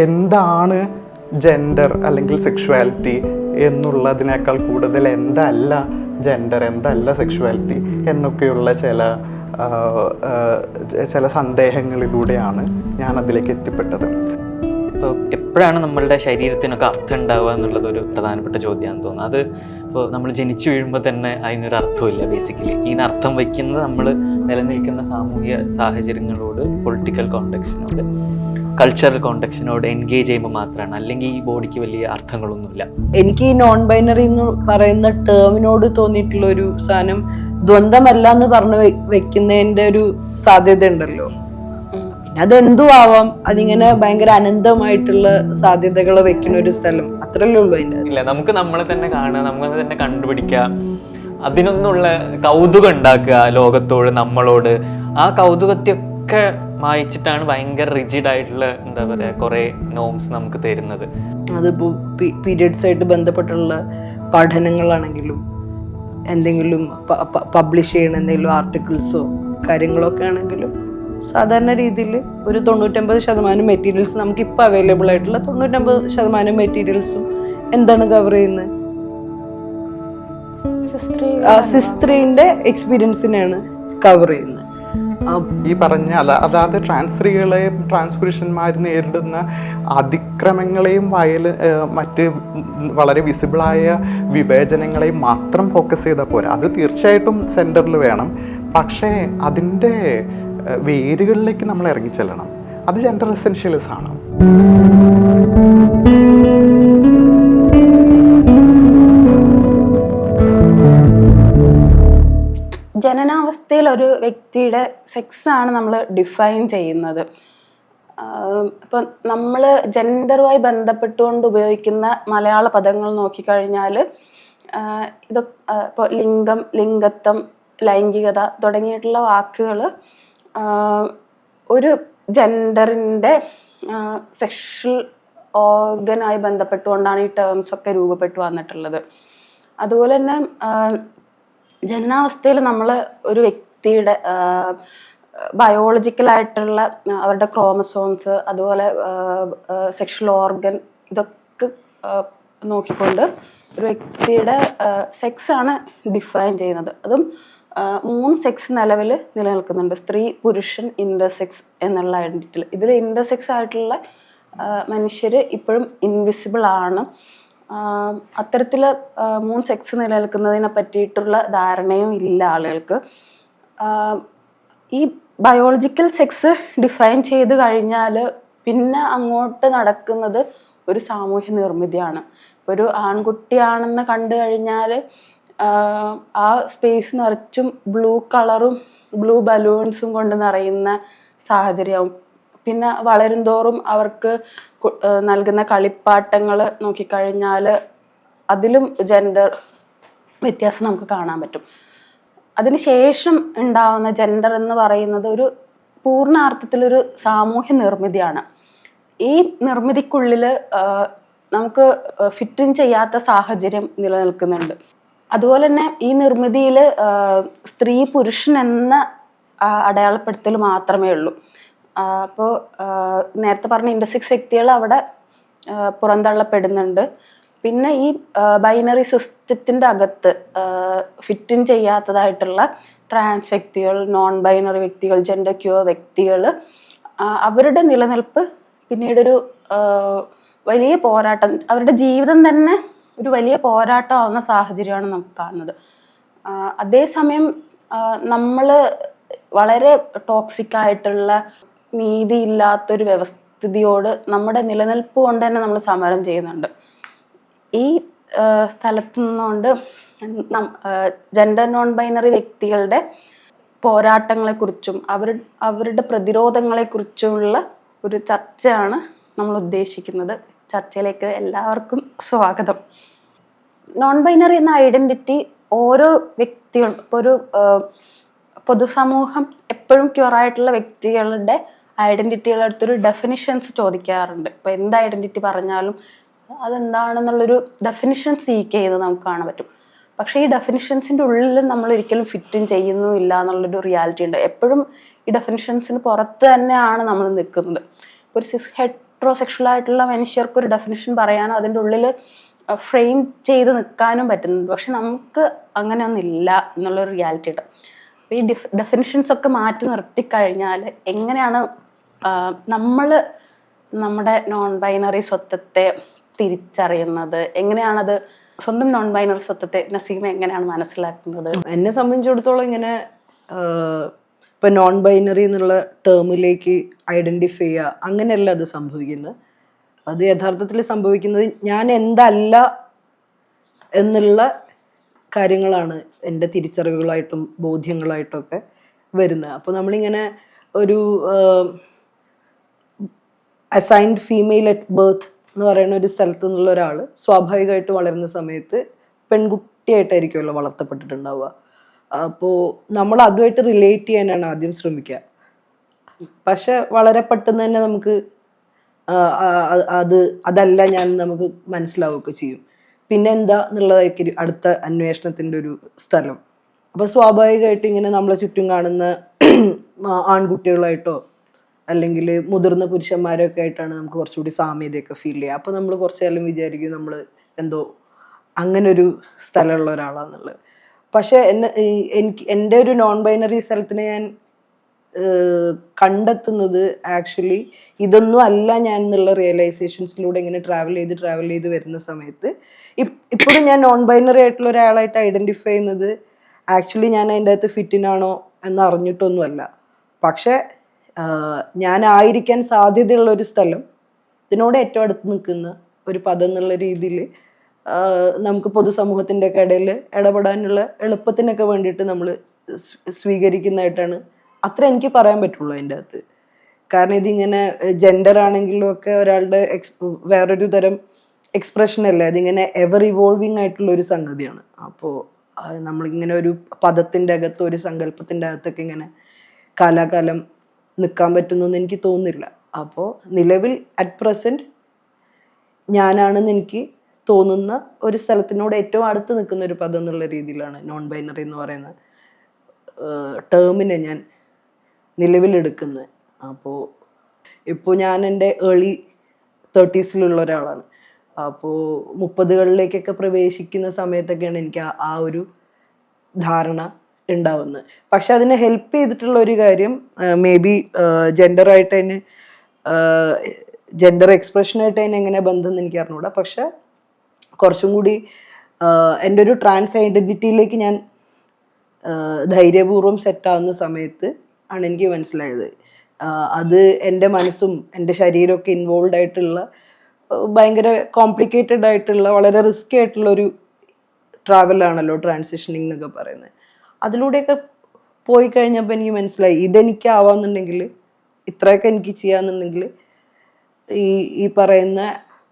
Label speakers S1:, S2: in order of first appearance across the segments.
S1: എന്താണ് ജെൻഡർ അല്ലെങ്കിൽ സെക്ഷുവാലിറ്റി എന്നുള്ളതിനേക്കാൾ കൂടുതൽ എന്തല്ല ജെൻഡർ, എന്തല്ല സെക്ഷുവാലിറ്റി എന്നൊക്കെയുള്ള ചില സന്ദേഹങ്ങളിലൂടെയാണ് ഞാൻ അതിലേക്ക് എത്തിപ്പെട്ടത്.
S2: ഇപ്പോൾ എപ്പോഴാണ് നമ്മളുടെ ശരീരത്തിനൊക്കെ അർത്ഥം ഉണ്ടാവുക എന്നുള്ളത് ഒരു പ്രധാനപ്പെട്ട ചോദ്യമാണെന്ന് തോന്നുന്നു. അത് ഇപ്പോൾ നമ്മൾ ജനിച്ചു വീഴുമ്പോൾ തന്നെ അതിനൊരു അർത്ഥമില്ല. ബേസിക്കലി ഇതിന് അർത്ഥം വയ്ക്കുന്നത് നമ്മൾ നിലനിൽക്കുന്ന സാമൂഹിക സാഹചര്യങ്ങളോട്, പൊളിറ്റിക്കൽ കോണ്ടെക്സ്റ്റിനോട്, കൾച്ചറൽ കോണ്ടെക്സ്റ്റിനോട് എൻഗേജ് ചെയ്യുമ്പോൾ മാത്രമാണ്. അല്ലെങ്കിൽ ഈ ബോഡിക്ക് വലിയ അർത്ഥങ്ങളൊന്നുമില്ല.
S3: എനിക്ക് ഈ നോൺ ബൈനറി എന്ന് പറയുന്ന ടേമിനോട് തോന്നിയിട്ടുള്ള ഒരു സാധനം ദ്വന്ദ്മല്ല എന്ന് പറഞ്ഞു വെക്കുന്നതിന്റെ ഒരു സാധ്യത ഉണ്ടല്ലോ. പിന്നെ അതെന്തു ആവാം, അതിങ്ങനെ ഭയങ്കര അനന്തമായിട്ടുള്ള സാധ്യതകൾ വെക്കുന്ന ഒരു സ്ഥലം, അത്രല്ലേ ഉള്ളൂ അതിന്റെ.
S2: ഇല്ല, നമുക്ക് നമ്മളെ തന്നെ കാണുക, നമുക്ക് തന്നെ കണ്ടുപിടിക്കുക, അതിനൊന്നുള്ള കൗതുകം ഉണ്ടാക്കുക ലോകത്തോട്, നമ്മളോട്. ആ കൗതുകത്തെയൊക്കെ മായിച്ചിട്ടാണ് ഭയങ്കര റിജിഡ് ആയിട്ടുള്ള എന്താ പറയുക കുറേ നോംസ് നമുക്ക് തരുന്നത്.
S3: അതിപ്പോ പീരിയഡ്സ് ആയിട്ട് ബന്ധപ്പെട്ടുള്ള പഠനങ്ങളാണെങ്കിലും എന്തെങ്കിലും പബ്ലിഷ് ചെയ്യണ എന്തെങ്കിലും ആർട്ടിക്കിൾസോ കാര്യങ്ങളൊക്കെ ആണെങ്കിലും സാധാരണ രീതിയിൽ ഒരു 99% മെറ്റീരിയൽസ് നമുക്ക് ഇപ്പോൾ അവൈലബിൾ ആയിട്ടുള്ള 99% മെറ്റീരിയൽസും എന്താണ് കവർ ചെയ്യുന്നത്? സിസ്ത്രീന്റെ എക്സ്പീരിയൻസിനെയാണ് കവർ ചെയ്യുന്നത്.
S1: ഈ പറഞ്ഞ അതായത് ട്രാൻസ്ത്രീകളെയും ട്രാൻസ്പുരുഷന്മാർ നേരിടുന്ന അതിക്രമങ്ങളെയും മറ്റ് വളരെ വിസിബിളായ വിവേചനങ്ങളെയും മാത്രം ഫോക്കസ് ചെയ്താൽ പോരാ. അത് തീർച്ചയായിട്ടും സെൻറ്ററിൽ വേണം. പക്ഷേ അതിൻ്റെ വേരുകളിലേക്ക് നമ്മൾ ഇറങ്ങിച്ചെല്ലണം. അത് ജെൻഡർ എസെൻഷ്യലിസം ആണ്.
S4: ജനനാവസ്ഥയിൽ ഒരു വ്യക്തിയുടെ സെക്സാണ് നമ്മൾ ഡിഫൈൻ ചെയ്യുന്നത്. ഇപ്പം നമ്മൾ ജെൻഡറുമായി ബന്ധപ്പെട്ടുകൊണ്ട് ഉപയോഗിക്കുന്ന മലയാള പദങ്ങൾ നോക്കിക്കഴിഞ്ഞാൽ ഇതൊക്കെ ഇപ്പോൾ ലിംഗം, ലിംഗത്വം, ലൈംഗികത തുടങ്ങിയിട്ടുള്ള വാക്കുകൾ ഒരു ജെൻഡറിൻ്റെ സെക്ഷൽ ഓർഗനായി ബന്ധപ്പെട്ടുകൊണ്ടാണ് ഈ ടേംസ് ഒക്കെ രൂപപ്പെട്ടു വന്നിട്ടുള്ളത്. അതുപോലെ തന്നെ ജനനാവസ്ഥയിൽ നമ്മൾ ഒരു വ്യക്തിയുടെ ബയോളജിക്കലായിട്ടുള്ള അവരുടെ ക്രോമസോംസ്, അതുപോലെ സെക്ഷൽ ഓർഗൻ, ഇതൊക്കെ നോക്കിക്കൊണ്ട് ഒരു വ്യക്തിയുടെ സെക്സാണ് ഡിഫൈൻ ചെയ്യുന്നത്. അതും 3 സെക്സ് നിലവിൽ നിലനിൽക്കുന്നുണ്ട്: സ്ത്രീ, പുരുഷൻ, ഇന്റർസെക്സ് എന്നുള്ള ഐഡന്റിറ്റിയിൽ. ഇതിൽ ഇന്റർസെക്സ് ആയിട്ടുള്ള മനുഷ്യർ ഇപ്പോഴും ഇൻവിസിബിൾ ആണ്. അത്തരത്തിൽ 3 സെക്സ് നിലനിൽക്കുന്നതിനെ പറ്റിയിട്ടുള്ള ധാരണയും ഇല്ല ആളുകൾക്ക്. ഈ ബയോളജിക്കൽ സെക്സ് ഡിഫൈൻ ചെയ്ത് കഴിഞ്ഞാൽ പിന്നെ അങ്ങോട്ട് നടക്കുന്നത് ഒരു സാമൂഹ്യ നിർമ്മിതിയാണ്. ഒരു ആൺകുട്ടിയാണെന്ന് കണ്ടു കഴിഞ്ഞാൽ ആ സ്പേസ് നിറച്ചും ബ്ലൂ കളറും ബ്ലൂ ബലൂൺസും കൊണ്ട് നിറയുന്ന സാഹചര്യമാവും. പിന്നെ വളരും തോറും അവർക്ക് നൽകുന്ന കളിപ്പാട്ടങ്ങൾ നോക്കിക്കഴിഞ്ഞാൽ അതിലും ജെൻഡർ വ്യത്യാസം നമുക്ക് കാണാൻ പറ്റും. അതിനുശേഷം ഉണ്ടാവുന്ന ജെൻഡർ എന്ന് പറയുന്നത് ഒരു പൂർണ്ണാർത്ഥത്തിലൊരു സാമൂഹ്യ നിർമ്മിതിയാണ്. ഈ നിർമ്മിതിക്കുള്ളിൽ നമുക്ക് ഫിറ്റിൻ ചെയ്യാത്ത സാഹചര്യം നിലനിൽക്കുന്നുണ്ട്. അതുപോലെ തന്നെ ഈ നിർമ്മിതിയിൽ സ്ത്രീ പുരുഷൻ എന്ന അടയാളപ്പെടുത്തൽ മാത്രമേ ഉള്ളൂ. അപ്പോൾ നേരത്തെ പറഞ്ഞ ഇന്റർസെക്സ് വ്യക്തികൾ അവിടെ പുറന്തള്ളപ്പെടുന്നുണ്ട്. പിന്നെ ഈ ബൈനറി സിസ്റ്റത്തിൻ്റെ അകത്ത് ഫിറ്റിൻ ചെയ്യാത്തതായിട്ടുള്ള ട്രാൻസ് വ്യക്തികൾ, നോൺ ബൈനറി വ്യക്തികൾ, ജെൻഡർ ക്യൂർ വ്യക്തികൾ, അവരുടെ നിലനിൽപ്പ് പിന്നീടൊരു വലിയ പോരാട്ടം, അവരുടെ ജീവിതം തന്നെ ഒരു വലിയ പോരാട്ടമാവുന്ന സാഹചര്യമാണ് നമുക്ക് കാണുന്നത്. അതേസമയം നമ്മൾ വളരെ ടോക്സിക് ആയിട്ടുള്ള നീതിയില്ലാത്തൊരു വ്യവസ്ഥിതിയോട് നമ്മുടെ നിലനിൽപ്പ് കൊണ്ട് തന്നെ നമ്മൾ സമരം ചെയ്യുന്നുണ്ട്. ഈ സ്ഥലത്തു നിന്നുകൊണ്ട് ജെൻഡർ നോൺ ബൈനറി വ്യക്തികളുടെ പോരാട്ടങ്ങളെക്കുറിച്ചും അവരുടെ പ്രതിരോധങ്ങളെക്കുറിച്ചുമുള്ള ഒരു ചർച്ചയാണ് നമ്മൾ ഉദ്ദേശിക്കുന്നത്. ചർച്ചയിലേക്ക് എല്ലാവർക്കും സ്വാഗതം. നോൺ ബൈനറി എന്ന ഐഡന്റിറ്റി ഓരോ വ്യക്തികളും, ഇപ്പോൾ ഒരു പൊതുസമൂഹം എപ്പോഴും ക്യൂറായിട്ടുള്ള വ്യക്തികളുടെ ഐഡന്റിറ്റികളെടുത്തൊരു ഡെഫിനിഷൻസ് ചോദിക്കാറുണ്ട്. ഇപ്പോൾ എന്ത് ഐഡന്റിറ്റി പറഞ്ഞാലും അതെന്താണെന്നുള്ളൊരു ഡെഫിനിഷൻ സീക്ക് ചെയ്യുന്നത് നമുക്ക് കാണാൻ പറ്റും. പക്ഷേ ഈ ഡെഫിനിഷൻസിൻ്റെ ഉള്ളിൽ നമ്മൾ ഒരിക്കലും ഫിറ്റും ചെയ്യുന്നുമില്ല എന്നുള്ളൊരു റിയാലിറ്റി ഉണ്ട്. എപ്പോഴും ഈ ഡെഫിനിഷൻസിന് പുറത്ത് തന്നെയാണ് നമ്മൾ നിൽക്കുന്നത്. ഒരു സിസ് ഹെട്രോസെക്ഷൽ ആയിട്ടുള്ള മനുഷ്യർക്ക് ഒരു ഡെഫിനിഷൻ പറയാനും അതിൻ്റെ ഉള്ളിൽ ഫ്രെയിം ചെയ്ത് നിൽക്കാനും പറ്റുന്നുണ്ട്. പക്ഷെ നമുക്ക് അങ്ങനെയൊന്നും ഇല്ല എന്നുള്ളൊരു റിയാലിറ്റി ഉണ്ട്. അപ്പോൾ ഈ ഡെഫിനിഷൻസ് ഒക്കെ മാറ്റി നിർത്തിക്കഴിഞ്ഞാൽ എങ്ങനെയാണ് നമ്മൾ നമ്മുടെ നോൺ ബൈനറി സ്വത്വത്തെ തിരിച്ചറിയുന്നത്? എങ്ങനെയാണത് സ്വന്തം നോൺ ബൈനറി സ്വത്വത്തെ നസീമ എങ്ങനെയാണ് മനസ്സിലാക്കുന്നത്?
S3: എന്നെ സംബന്ധിച്ചിടത്തോളം ഇങ്ങനെ ഇപ്പം നോൺ ബൈനറി എന്നുള്ള ടേമിലേക്ക് ഐഡൻറ്റിഫൈ ചെയ്യുക അങ്ങനെയല്ല അത് സംഭവിക്കുന്നത്. അത് യഥാർത്ഥത്തിൽ സംഭവിക്കുന്നത് ഞാൻ എന്തല്ല എന്നുള്ള കാര്യങ്ങളാണ് എൻ്റെ തിരിച്ചറിവുകളായിട്ടും ബോധ്യങ്ങളായിട്ടും ഒക്കെ വരുന്നത്. അപ്പോൾ നമ്മളിങ്ങനെ ഒരു അസൈൻഡ് ഫീമെയിൽ അറ്റ് ബർത്ത് എന്ന് പറയുന്ന ഒരു സ്ഥലത്ത് നിന്നുള്ള ഒരാൾ സ്വാഭാവികമായിട്ട് വളരുന്ന സമയത്ത് പെൺകുട്ടിയായിട്ടായിരിക്കുമല്ലോ വളർത്തപ്പെട്ടിട്ടുണ്ടാവുക. അപ്പോൾ നമ്മൾ അതുമായിട്ട് റിലേറ്റ് ചെയ്യാനാണ് ആദ്യം ശ്രമിക്കുക. പക്ഷെ വളരെ പെട്ടെന്ന് തന്നെ നമുക്ക് അതല്ല ഞാൻ നമുക്ക് മനസ്സിലാവുകയൊക്കെ ചെയ്യും. പിന്നെ എന്താ എന്നുള്ളതായിരിക്കും അടുത്ത അന്വേഷണത്തിൻ്റെ ഒരു സ്ഥലം. അപ്പോൾ സ്വാഭാവികമായിട്ട് ഇങ്ങനെ നമ്മളെ ചുറ്റും കാണുന്ന ആൺകുട്ടികളായിട്ടോ അല്ലെങ്കിൽ മുതിർന്ന പുരുഷന്മാരൊക്കെ ആയിട്ടാണ് നമുക്ക് കുറച്ചുകൂടി സാമ്യതയൊക്കെ ഫീൽ ചെയ്യുക. അപ്പോൾ നമ്മൾ കുറച്ച് കാലം വിചാരിക്കും നമ്മൾ എന്തോ അങ്ങനൊരു സ്ഥലമുള്ള ഒരാളാണെന്നുള്ളത്. പക്ഷെ എൻ്റെ ഒരു നോൺ ബൈനറി സ്ഥലത്തിനെ ഞാൻ കണ്ടെത്തുന്നത് ആക്ച്വലി ഇതൊന്നും അല്ല ഞാൻ എന്നുള്ള റിയലൈസേഷൻസിലൂടെ ഇങ്ങനെ ട്രാവൽ ചെയ്ത് വരുന്ന സമയത്ത് ഇപ്പോഴും ഞാൻ നോൺ ബൈനറി ആയിട്ടുള്ള ഒരാളായിട്ട് ഐഡൻറ്റിഫൈ ചെയ്യുന്നത് ആക്ച്വലി ഞാൻ അതിൻ്റെ അകത്ത് ഫിറ്റിനാണോ എന്ന് അറിഞ്ഞിട്ടൊന്നുമല്ല. പക്ഷെ ഞാനായിരിക്കാൻ സാധ്യതയുള്ള ഒരു സ്ഥലം, ഇതിനോട് ഏറ്റവും അടുത്ത് നിൽക്കുന്ന ഒരു പദം എന്നുള്ള രീതിയിൽ നമുക്ക് പൊതുസമൂഹത്തിൻ്റെ ഒക്കെ ഇടയിൽ ഇടപെടാനുള്ള എളുപ്പത്തിനൊക്കെ വേണ്ടിയിട്ട് നമ്മൾ സ്വീകരിക്കുന്നതായിട്ടാണ് അത്ര എനിക്ക് പറയാൻ പറ്റുള്ളൂ അതിൻ്റെ അകത്ത്. കാരണം ഇതിങ്ങനെ ജെൻഡർ ആണെങ്കിലും ഒക്കെ ഒരാളുടെ വേറൊരു തരം എക്സ്പ്രഷൻ അല്ലേ, അതിങ്ങനെ എവർ ഇവോൾവിങ് ആയിട്ടുള്ള ഒരു സംഗതിയാണ്. അപ്പോൾ നമ്മളിങ്ങനെ ഒരു പദത്തിൻ്റെ അകത്ത് ഒരു സങ്കല്പത്തിൻ്റെ അകത്തൊക്കെ ഇങ്ങനെ കാലാകാലം നിൽക്കാൻ പറ്റുന്നെന്ന് എനിക്ക് തോന്നുന്നില്ല. അപ്പോൾ നിലവിൽ അറ്റ് പ്രസൻറ്റ് ഞാനാണെന്ന് എനിക്ക് തോന്നുന്ന ഒരു സ്ഥലത്തിനോട് ഏറ്റവും അടുത്ത് നിൽക്കുന്ന ഒരു പദം എന്നുള്ള രീതിയിലാണ് നോൺ ബൈനറി എന്ന് പറയുന്ന ടേമിനെ ഞാൻ നിലവിലെടുക്കുന്നത്. അപ്പോൾ ഇപ്പോൾ ഞാൻ എൻ്റെ ഏർലി 30s ഒരാളാണ്. അപ്പോൾ 30കളിലേക്കൊക്കെ പ്രവേശിക്കുന്ന സമയത്തൊക്കെയാണ് എനിക്ക് ആ ഒരു ധാരണ ഉണ്ടാവുന്നത്. പക്ഷെ അതിനെ ഹെൽപ്പ് ചെയ്തിട്ടുള്ള ഒരു കാര്യം മേ ബി ജെൻഡറായിട്ട് അതിന് ജെൻഡർ എക്സ്പ്രഷനായിട്ട് അതിന് എങ്ങനെ ബന്ധം എന്ന് എനിക്ക് അറിഞ്ഞൂടാ. പക്ഷെ കുറച്ചും കൂടി എൻ്റെ ഒരു ട്രാൻസ് ഐഡൻറ്റിറ്റിയിലേക്ക് ഞാൻ ധൈര്യപൂർവ്വം സെറ്റാവുന്ന സമയത്ത് ആണ് എനിക്ക് മനസ്സിലായത് അത് എൻ്റെ മനസ്സും എൻ്റെ ശരീരമൊക്കെ ഇൻവോൾവ് ആയിട്ടുള്ള ഭയങ്കര കോംപ്ലിക്കേറ്റഡ് ആയിട്ടുള്ള വളരെ റിസ്കി ആയിട്ടുള്ള ഒരു ട്രാവലാണല്ലോ ട്രാൻസിഷനിങ് എന്നൊക്കെ പറയുന്നത്. അതിലൂടെയൊക്കെ പോയി കഴിഞ്ഞപ്പോൾ എനിക്ക് മനസ്സിലായി ഇതെനിക്കാവാന്നുണ്ടെങ്കിൽ ഇത്രയൊക്കെ എനിക്ക് ചെയ്യാന്നുണ്ടെങ്കിൽ ഈ പറയുന്ന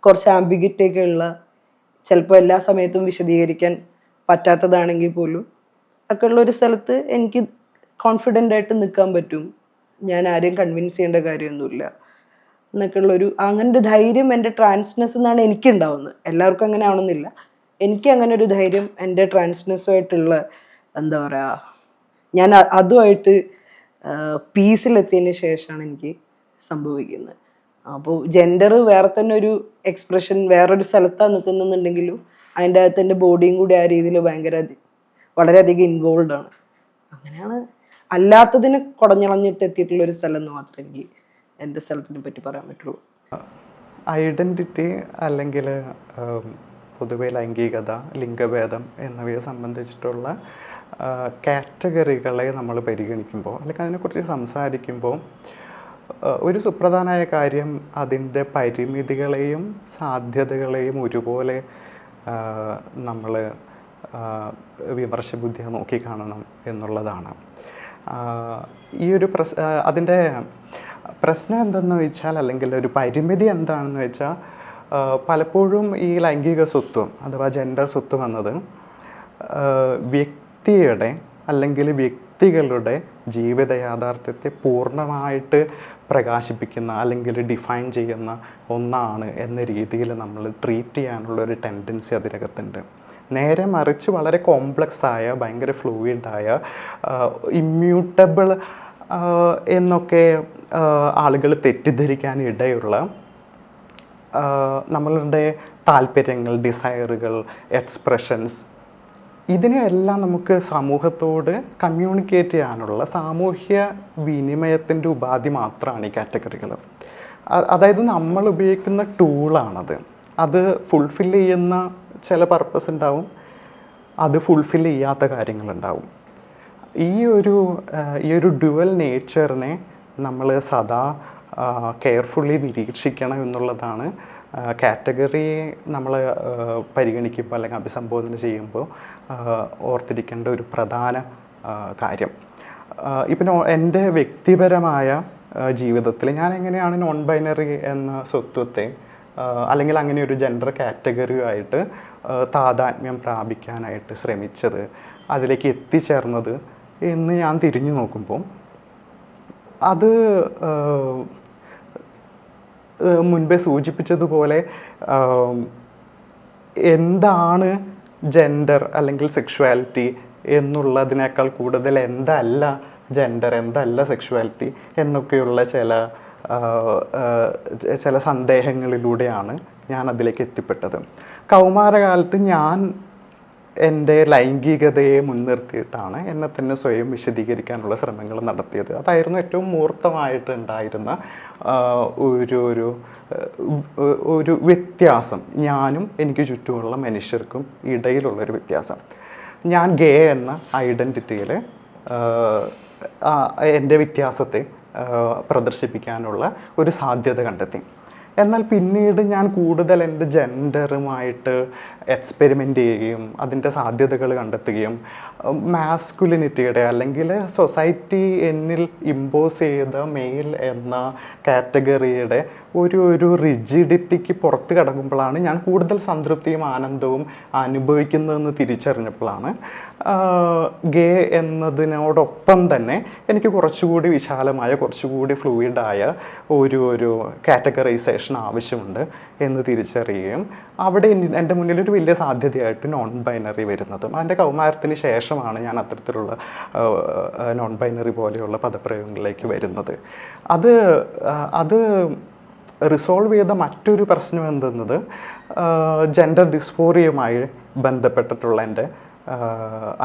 S3: കുറച്ച് ആംബിഗ്യൂറ്റി ഉള്ള ചിലപ്പോൾ എല്ലാ സമയത്തും വിശദീകരിക്കാൻ പറ്റാത്തതാണെങ്കിൽ പോലും ഒക്കെ ഉള്ള ഒരു സ്ഥലത്ത് എനിക്ക് കോൺഫിഡൻ്റ് ആയിട്ട് നിൽക്കാൻ പറ്റും. ഞാൻ ആരെയും കൺവിൻസ് ചെയ്യേണ്ട കാര്യമൊന്നുമില്ല എന്നൊക്കെ ഉള്ളൊരു അങ്ങനൊരു ധൈര്യം എൻ്റെ ട്രാൻസ്നെസ് എന്നാണ് എനിക്കുണ്ടാവുന്നത്. എല്ലാവർക്കും അങ്ങനെ ആവണമെന്നില്ല. എനിക്ക് അങ്ങനെ ഒരു ധൈര്യം എൻ്റെ ട്രാൻസ്നെസ്സുമായിട്ടുള്ള എന്താ പറയുക ഞാൻ അതുമായിട്ട് പീസിലെത്തിയതിന് ശേഷമാണ് എനിക്ക് സംഭവിക്കുന്നത്. അപ്പോൾ ജെൻഡർ വേറെ തന്നെ ഒരു എക്സ്പ്രഷൻ വേറൊരു സ്ഥലത്താണ് നിൽക്കുന്നുണ്ടെങ്കിലും അതിൻ്റെ അകത്ത് എൻ്റെ ബോഡിയും കൂടി ആ രീതിയിൽ വളരെയധികം ഇൻവോൾവ് ആണ്. അങ്ങനെയാണ് അല്ലാത്തതിന് കുടഞ്ഞളഞ്ഞിട്ട് എത്തിയിട്ടുള്ള ഒരു സ്ഥലം എന്ന് മാത്രമേ എനിക്ക് എൻ്റെ സ്ഥലത്തിനെ പറ്റി പറയാൻ പറ്റുള്ളൂ.
S1: ഐഡൻറ്റിറ്റി അല്ലെങ്കിൽ പൊതുവെ ലൈംഗികത, ലിംഗഭേദം എന്നിവയെ സംബന്ധിച്ചിട്ടുള്ള കാറ്റഗറികളെ നമ്മൾ പരിഗണിക്കുമ്പോൾ അല്ലെങ്കിൽ അതിനെക്കുറിച്ച് സംസാരിക്കുമ്പോൾ ഒരു സുപ്രധാനമായ കാര്യം അതിൻ്റെ പരിമിതികളെയും സാധ്യതകളെയും ഒരുപോലെ നമ്മൾ വിമർശബുദ്ധിയെ നോക്കിക്കാണണം എന്നുള്ളതാണ്. ഈ ഒരു അതിൻ്റെ പ്രശ്നം എന്തെന്ന് വെച്ചാൽ അല്ലെങ്കിൽ ഒരു പരിമിതി എന്താണെന്ന് വെച്ചാൽ പലപ്പോഴും ഈ ലൈംഗിക സ്വത്വം അഥവാ ജെൻഡർ സ്വത്വം എന്നത് വ്യക്തിയുടെ അല്ലെങ്കിൽ വ്യക്തികളുടെ ജീവിത യാഥാർത്ഥ്യത്തെ പൂർണ്ണമായിട്ട് പ്രകാശിപ്പിക്കുന്ന അല്ലെങ്കിൽ ഡിഫൈൻ ചെയ്യുന്ന ഒന്നാണ് എന്ന രീതിയിൽ നമ്മൾ ട്രീറ്റ് ചെയ്യാനുള്ള ഒരു ടെൻഡൻസി അതിനകത്തുണ്ട്. നേരെ മറിച്ച് വളരെ കോംപ്ലക്സ് ആയ ഭയങ്കര ഫ്ലൂയിഡായ ഇമ്മ്യൂട്ടബിൾ എന്നൊക്കെ ആളുകൾ തെറ്റിദ്ധരിക്കാൻ ഇടയുള്ള നമ്മളുടെ താല്പര്യങ്ങൾ, ഡിസയറുകൾ, എക്സ്പ്രഷൻസ്, ഇതിനെയെല്ലാം നമുക്ക് സമൂഹത്തോട് കമ്മ്യൂണിക്കേറ്റ് ചെയ്യാനുള്ള സാമൂഹ്യ വിനിമയത്തിൻ്റെ ഉപാധി മാത്രമാണ് ഈ കാറ്റഗറികൾ. അതായത് നമ്മൾ ഉപയോഗിക്കുന്ന ടൂളാണത്. അത് ഫുൾഫിൽ ചെയ്യുന്ന ചില പർപ്പസ് ഉണ്ടാവും, അത് ഫുൾഫിൽ ചെയ്യാത്ത കാര്യങ്ങളുണ്ടാവും. ഈ ഒരു ഡ്യുവൽ നേച്ചറിനെ നമ്മൾ സദാ കെയർഫുള്ളി നിരീക്ഷിക്കണം എന്നുള്ളതാണ് കാറ്റഗറി നമ്മൾ പരിഗണിക്കുമ്പോൾ അല്ലെങ്കിൽ അഭിസംബോധന ചെയ്യുമ്പോൾ ഓർത്തിരിക്കേണ്ട ഒരു പ്രധാന കാര്യം. ഇപ്പം എൻ്റെ വ്യക്തിപരമായ ജീവിതത്തിൽ ഞാൻ എങ്ങനെയാണ് നോൺ ബൈനറി എന്ന സ്വത്വത്തെ അല്ലെങ്കിൽ അങ്ങനെ ഒരു ജെൻഡർ കാറ്റഗറിയുമായിട്ട് താതാത്മ്യം പ്രാപിക്കാനായിട്ട് ശ്രമിച്ചത്, അതിലേക്ക് എത്തിച്ചേർന്നത് എന്ന് ഞാൻ തിരിഞ്ഞു നോക്കുമ്പോൾ അത് മുൻപേ സൂചിപ്പിച്ചതുപോലെ എന്താണ് ജെൻഡർ അല്ലെങ്കിൽ സെക്ഷുവാലിറ്റി എന്നുള്ളതിനേക്കാൾ കൂടുതൽ എന്തല്ല ജെൻഡർ, എന്തല്ല സെക്ഷുവാലിറ്റി എന്നൊക്കെയുള്ള ചില സന്ദേഹങ്ങളിലൂടെയാണ് ഞാൻ അതിലേക്ക് എത്തിപ്പെട്ടത്. കൗമാരകാലത്ത് ഞാൻ എൻ്റെ ലൈംഗികതയെ മുൻനിർത്തിയിട്ടാണ് എന്നെ തന്നെ സ്വയം വിശദീകരിക്കാനുള്ള ശ്രമങ്ങൾ നടത്തിയത്. അതായിരുന്നു ഏറ്റവും മൂർത്തമായിട്ട് ഉണ്ടായിരുന്ന ഒരു വ്യത്യാസം, ഞാനും എനിക്ക് ചുറ്റുമുള്ള മനുഷ്യർക്കും ഇടയിലുള്ളൊരു വ്യത്യാസം. ഞാൻ ഗേ എന്ന ഐഡൻറ്റിറ്റിയിൽ എൻ്റെ വ്യത്യാസത്തെ പ്രദർശിപ്പിക്കാനുള്ള ഒരു സാധ്യത കണ്ടെത്തി. എന്നാൽ പിന്നീട് ഞാൻ കൂടുതൽ എൻ്റെ ജെൻഡറുമായിട്ട് എക്സ്പെരിമെൻ്റ് ചെയ്യുകയും അതിൻ്റെ സാധ്യതകൾ കണ്ടെത്തുകയും മാസ്കുലിനിറ്റിയുടെ അല്ലെങ്കിൽ സൊസൈറ്റി എന്നിൽ ഇമ്പോസ് ചെയ്ത മെയിൽ എന്ന കാറ്റഗറിയുടെ ഒരു റിജിഡിറ്റിക്ക് പുറത്ത് കിടക്കുമ്പോഴാണ് ഞാൻ കൂടുതൽ സംതൃപ്തിയും ആനന്ദവും അനുഭവിക്കുന്നതെന്ന് തിരിച്ചറിഞ്ഞപ്പോഴാണ് ഗേ എന്നതിനോടൊപ്പം തന്നെ എനിക്ക് കുറച്ചുകൂടി വിശാലമായ, കുറച്ചുകൂടി ഫ്ലൂയിഡായ ഒരു കാറ്റഗറൈസേഷൻ ആവശ്യമുണ്ട് എന്ന് തിരിച്ചറിയുകയും അവിടെ എൻ്റെ മുന്നിലൊരു വലിയ സാധ്യതയായിട്ട് നോൺ ബൈനറി വരുന്നതും. അതിൻ്റെ കൗമാരത്തിന് ശേഷമാണ് ഞാൻ അത്തരത്തിലുള്ള നോൺ ബൈനറി പോലെയുള്ള പദപ്രയോഗങ്ങളിലേക്ക് വരുന്നത്. അത് റിസോൾവ് ചെയ്ത മറ്റൊരു പ്രശ്നം എന്തെന്നത് ജെൻഡർ ഡിസ്ഫോറിയയുമായി ബന്ധപ്പെട്ടിട്ടുള്ള എൻ്റെ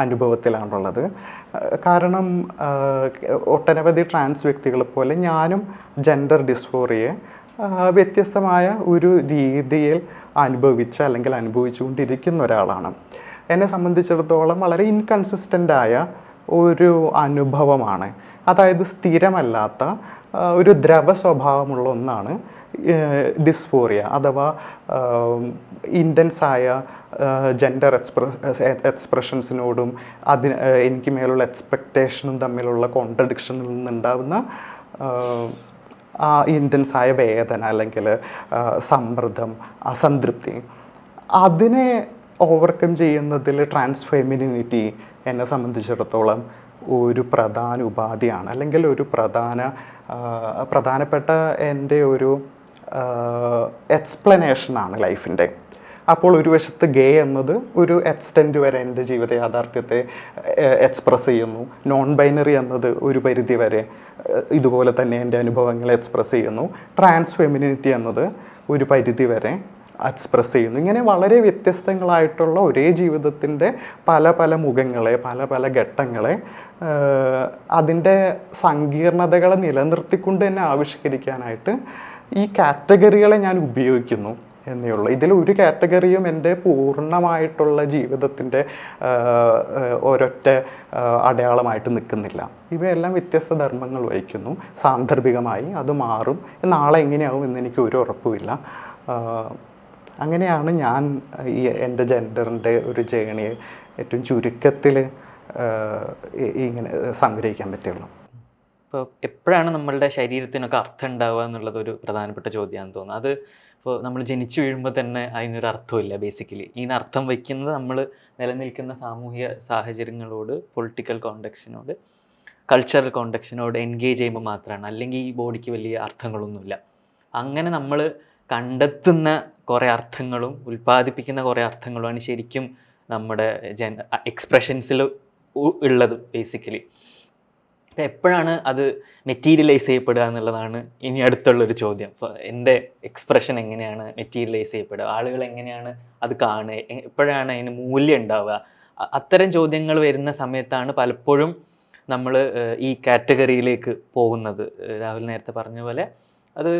S1: അനുഭവത്തിലാണുള്ളത്. കാരണം ഒട്ടനവധി ട്രാൻസ് വ്യക്തികളെ പോലെ ഞാനും ജെൻഡർ ഡിസ്ഫോറിയയെ വ്യത്യസ്തമായ ഒരു രീതിയിൽ അല്ലെങ്കിൽ അനുഭവിച്ചുകൊണ്ടിരിക്കുന്ന ഒരാളാണ്. എന്നെ സംബന്ധിച്ചിടത്തോളം വളരെ ഇൻകൺസിസ്റ്റൻ്റായ ഒരു അനുഭവമാണ്. അതായത് സ്ഥിരമല്ലാത്ത ഒരു ദ്രവ സ്വഭാവമുള്ള ഒന്നാണ് ഡിസ്ഫോറിയ അഥവാ ഇൻറ്റൻസായ ജെൻഡർ എക്സ്പ്രഷൻസിനോടും എനിക്ക് മേലുള്ള എക്സ്പെക്റ്റേഷനും തമ്മിലുള്ള കോൺട്രഡിക്ഷനിൽ നിന്നുണ്ടാവുന്ന ആ ഇൻറ്റൻസായ വേദന അല്ലെങ്കിൽ സമ്മർദ്ദം, അസംതൃപ്തി, അതിനെ ഓവർകം ചെയ്യുന്നതിൽ ട്രാൻസ് ഫെമിനിനിറ്റി എന്നെ സംബന്ധിച്ചിടത്തോളം ഒരു പ്രധാന ഉപാധിയാണ്, അല്ലെങ്കിൽ ഒരു പ്രധാനപ്പെട്ട എൻ്റെ ഒരു എക്സ്പ്ലനേഷനാണ് ലൈഫിൻ്റെ. അപ്പോൾ ഒരു വശത്ത് ഗേ എന്നത് ഒരു എക്സ്റ്റെൻറ്റ് വരെ എൻ്റെ ജീവിത യാഥാർത്ഥ്യത്തെ എക്സ്പ്രസ് ചെയ്യുന്നു. നോൺ ബൈനറി എന്നത് ഒരു പരിധി വരെ ഇതുപോലെ തന്നെ എൻ്റെ അനുഭവങ്ങളെ എക്സ്പ്രസ് ചെയ്യുന്നു. ട്രാൻസ് ഫെമിനിറ്റി എന്നത് ഒരു പരിധി വരെ എക്സ്പ്രസ് ചെയ്യുന്നു. ഇങ്ങനെ വളരെ വ്യത്യസ്തങ്ങളായിട്ടുള്ള ഒരേ ജീവിതത്തിൻ്റെ പല പല മുഖങ്ങളെ, പല പല ഘട്ടങ്ങളെ അതിൻ്റെ സങ്കീർണതകളെ നിലനിർത്തിക്കൊണ്ട് തന്നെ ആവിഷ്കരിക്കാനായിട്ട് ഈ കാറ്റഗറികളെ ഞാൻ ഉപയോഗിക്കുന്നു എന്നേ ഉള്ളൂ. ഇതിലൊരു കാറ്റഗറിയും എൻ്റെ പൂർണ്ണമായിട്ടുള്ള ജീവിതത്തിൻ്റെ ഒരൊറ്റ അടയാളമായിട്ട് നിൽക്കുന്നില്ല. ഇവയെല്ലാം വ്യത്യസ്ത ധർമ്മങ്ങൾ വഹിക്കുന്നു. സാന്ദർഭികമായി അത് മാറും. നാളെ എങ്ങനെയാവും എന്നെനിക്ക് ഒരു ഉറപ്പുമില്ല. അങ്ങനെയാണ് ഞാൻ എൻ്റെ ജെൻഡറിൻ്റെ ഒരു ജേണിയെ ഏറ്റവും ചുരുക്കത്തിൽ ഇങ്ങനെ സംഗ്രഹിക്കാൻ പറ്റുള്ളൂ.
S2: ഇപ്പോൾ എപ്പോഴാണ് നമ്മളുടെ ശരീരത്തിനൊക്കെ അർത്ഥം ഉണ്ടാവുക എന്നുള്ളത് ഒരു പ്രധാനപ്പെട്ട ചോദ്യമാണെന്ന് തോന്നുന്നു. അത് ഇപ്പോൾ നമ്മൾ ജനിച്ചു വീഴുമ്പോൾ തന്നെ അതിനൊരു അർത്ഥമില്ല. ബേസിക്കലി ഇതിന് അർത്ഥം വയ്ക്കുന്നത് നമ്മൾ നിലനിൽക്കുന്ന സാമൂഹിക സാഹചര്യങ്ങളോട്, പൊളിറ്റിക്കൽ കോണ്ടെക്സ്റ്റിനോട്, കൾച്ചറൽ കോണ്ടെക്സ്റ്റിനോട് എൻഗേജ് ചെയ്യുമ്പോൾ മാത്രമാണ്. അല്ലെങ്കിൽ ഈ ബോഡിക്ക് വലിയ അർത്ഥങ്ങളൊന്നുമില്ല. അങ്ങനെ നമ്മൾ കണ്ടെത്തുന്ന കുറേ അർത്ഥങ്ങളും ഉൽപ്പാദിപ്പിക്കുന്ന കുറേ അർത്ഥങ്ങളുമാണ് ശരിക്കും നമ്മുടെ എക്സ്പ്രഷൻസിൽ ഉള്ളത് ബേസിക്കലി. അപ്പം എപ്പോഴാണ് അത് മെറ്റീരിയലൈസ് ചെയ്യപ്പെടുക എന്നുള്ളതാണ് ഇനി അടുത്തുള്ളൊരു ചോദ്യം. ഇപ്പോൾ എൻ്റെ എക്സ്പ്രഷൻ എങ്ങനെയാണ് മെറ്റീരിയലൈസ് ചെയ്യപ്പെടുക, ആളുകൾ എങ്ങനെയാണ് അത് കാണുക, എപ്പോഴാണ് അതിന് മൂല്യം ഉണ്ടാവുക, അത്തരം ചോദ്യങ്ങൾ വരുന്ന സമയത്താണ് പലപ്പോഴും നമ്മൾ ഈ കാറ്റഗറിയിലേക്ക് പോകുന്നത്. രാഹുൽ നേരത്തെ പറഞ്ഞ പോലെ അത്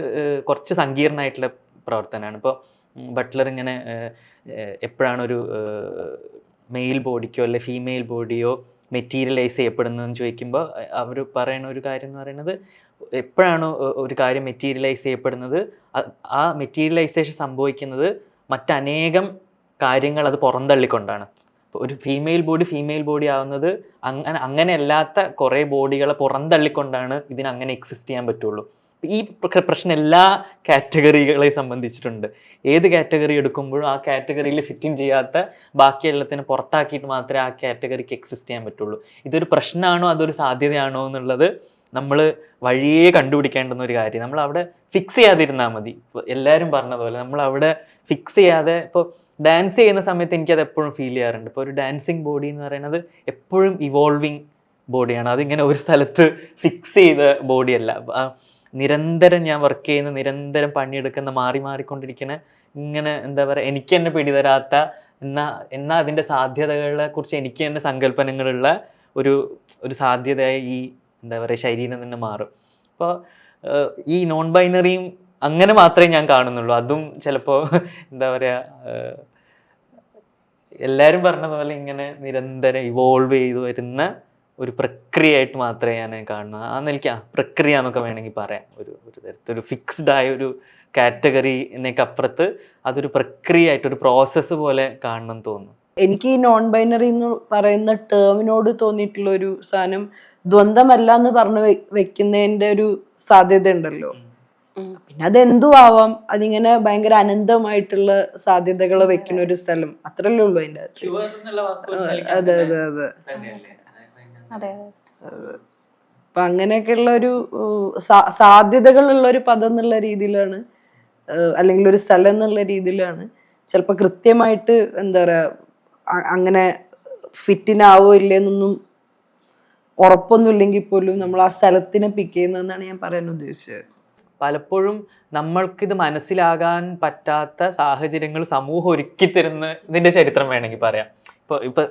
S2: കുറച്ച് സങ്കീർണമായിട്ടുള്ള പ്രവർത്തനമാണ്. ഇപ്പോൾ ബട്ട്ലർ ഇങ്ങനെ എപ്പോഴാണൊരു മെയിൽ ബോഡിക്കോ അല്ലെ ഫീമെയിൽ ബോഡിയോ മെറ്റീരിയലൈസ് ചെയ്യപ്പെടുന്നതെന്ന് ചോദിക്കുമ്പോൾ അവർ പറയുന്ന ഒരു കാര്യം എന്ന് പറയുന്നത്, എപ്പോഴാണോ ഒരു കാര്യം മെറ്റീരിയലൈസ് ചെയ്യപ്പെടുന്നത് ആ മെറ്റീരിയലൈസേഷൻ സംഭവിക്കുന്നത് മറ്റനേകം കാര്യങ്ങൾ അത് പുറന്തള്ളിക്കൊണ്ടാണ്. ഒരു ഫീമെയിൽ ബോഡി ആവുന്നത് അങ്ങനെയല്ലാത്ത കുറേ ബോഡികളെ പുറന്തള്ളിക്കൊണ്ടാണ് ഇതിനങ്ങനെ എക്സിസ്റ്റ് ചെയ്യാൻ പറ്റുള്ളൂ. ഈ പ്രശ്നം എല്ലാ കാറ്റഗറികളെ സംബന്ധിച്ചിട്ടുണ്ട്. ഏത് കാറ്റഗറി എടുക്കുമ്പോഴും ആ കാറ്റഗറിയിൽ ഫിറ്റിൻ ചെയ്യാത്ത ബാക്കി എല്ലാത്തിനും പുറത്താക്കിയിട്ട് മാത്രമേ ആ കാറ്റഗറിക്ക് എക്സിസ്റ്റ് ചെയ്യാൻ പറ്റുള്ളൂ. ഇതൊരു പ്രശ്നമാണോ അതൊരു സാധ്യതയാണോ എന്നുള്ളത് നമ്മൾ വഴിയേ കണ്ടുപിടിക്കേണ്ടുന്ന ഒരു കാര്യം. നമ്മൾ അവിടെ ഫിക്സ് ചെയ്യാതിരുന്നാൽ മതി. ഇപ്പോൾ എല്ലാവരും പറഞ്ഞതുപോലെ നമ്മൾ അവിടെ ഫിക്സ് ചെയ്യാതെ, ഇപ്പോൾ ഡാൻസ് ചെയ്യുന്ന സമയത്ത് എനിക്കത് എപ്പോഴും ഫീൽ ചെയ്യാറുണ്ട്. ഇപ്പോൾ ഒരു ഡാൻസിങ് ബോഡി എന്ന് പറയുന്നത് എപ്പോഴും ഇവോൾവിങ് ബോഡിയാണ്. അതിങ്ങനെ ഒരു സ്ഥലത്ത് ഫിക്സ് ചെയ്ത ബോഡിയല്ല. നിരന്തരം ഞാൻ വർക്ക് ചെയ്യുന്ന, നിരന്തരം പണിയെടുക്കുന്ന, മാറിക്കൊണ്ടിരിക്കുന്ന, ഇങ്ങനെ എന്താ പറയുക, എനിക്ക് തന്നെ പിടിതരാത്ത എന്നാൽ അതിൻ്റെ സാധ്യതകളെ കുറിച്ച് എനിക്ക് തന്നെ സങ്കല്പനങ്ങളുള്ള ഒരു സാധ്യതയായി ഈ എന്താ പറയുക ശരീരം തന്നെ മാറും. അപ്പോൾ ഈ നോൺ ബൈനറിയും അങ്ങനെ മാത്രമേ ഞാൻ കാണുന്നുള്ളൂ. അതും ചിലപ്പോൾ എന്താ പറയുക എല്ലാവരും പറഞ്ഞതുപോലെ ഇങ്ങനെ നിരന്തരം ഇവോൾവ് ചെയ്ത് വരുന്ന ഒരു പ്രക്രിയയായിട്ട് മാത്രമേ ഞാൻ കാണുന്നത്. എനിക്ക് പ്രക്രിയ എന്നൊക്കെ വേണമെങ്കിൽ പറയാം. ഒരു തരത്തിലൊരു ഫിക്സ്ഡ് ആയ ഒരു കാറ്റഗറിനേക്ക് അപ്പുറത്ത് അതൊരു പ്രക്രിയ ആയിട്ട് ഒരു പ്രോസസ്സ് പോലെ കാണണം എന്ന് തോന്നുന്നു.
S3: എനിക്ക് ഈ നോൺ ബൈനറി എന്ന് പറയുന്ന ടേമിനോട് തോന്നിയിട്ടുള്ള ഒരു സാധനം ദ്വന്ദ്മല്ല എന്ന് പറഞ്ഞു വെക്കുന്നതിന്റെ ഒരു സാധ്യത ഉണ്ടല്ലോ. പിന്നെ അതെന്തു ആവാം, അതിങ്ങനെ ഭയങ്കര അനന്തമായിട്ടുള്ള സാധ്യതകൾ വെക്കുന്ന ഒരു സ്ഥലം, അത്രല്ലേ ഉള്ളൂ അതിൻ്റെ അകത്ത്. അതെ അതെ അതെ. അപ്പൊ അങ്ങനെയൊക്കെയുള്ള ഒരു സാധ്യതകളുള്ള ഒരു പദം എന്നുള്ള രീതിയിലാണ്, അല്ലെങ്കിൽ ഒരു സ്ഥലം എന്നുള്ള രീതിയിലാണ് ചിലപ്പോൾ കൃത്യമായിട്ട് എന്താ പറയാ അങ്ങനെ ഫിറ്റിനാവോ ഇല്ലെന്നൊന്നും ഉറപ്പൊന്നും ഇല്ലെങ്കിൽ പോലും നമ്മൾ ആ സ്ഥലത്തിനെ പിക്ക് ചെയ്യുന്നതെന്നാണ് ഞാൻ പറയാൻ ഉദ്ദേശിച്ചത്.
S2: പലപ്പോഴും നമ്മൾക്കിത് മനസ്സിലാകാൻ പറ്റാത്ത സാഹചര്യങ്ങൾ സമൂഹം ഒരുക്കി തരുന്ന ഇതിൻ്റെ ചരിത്രം വേണമെങ്കിൽ പറയാം. ഇപ്പോൾ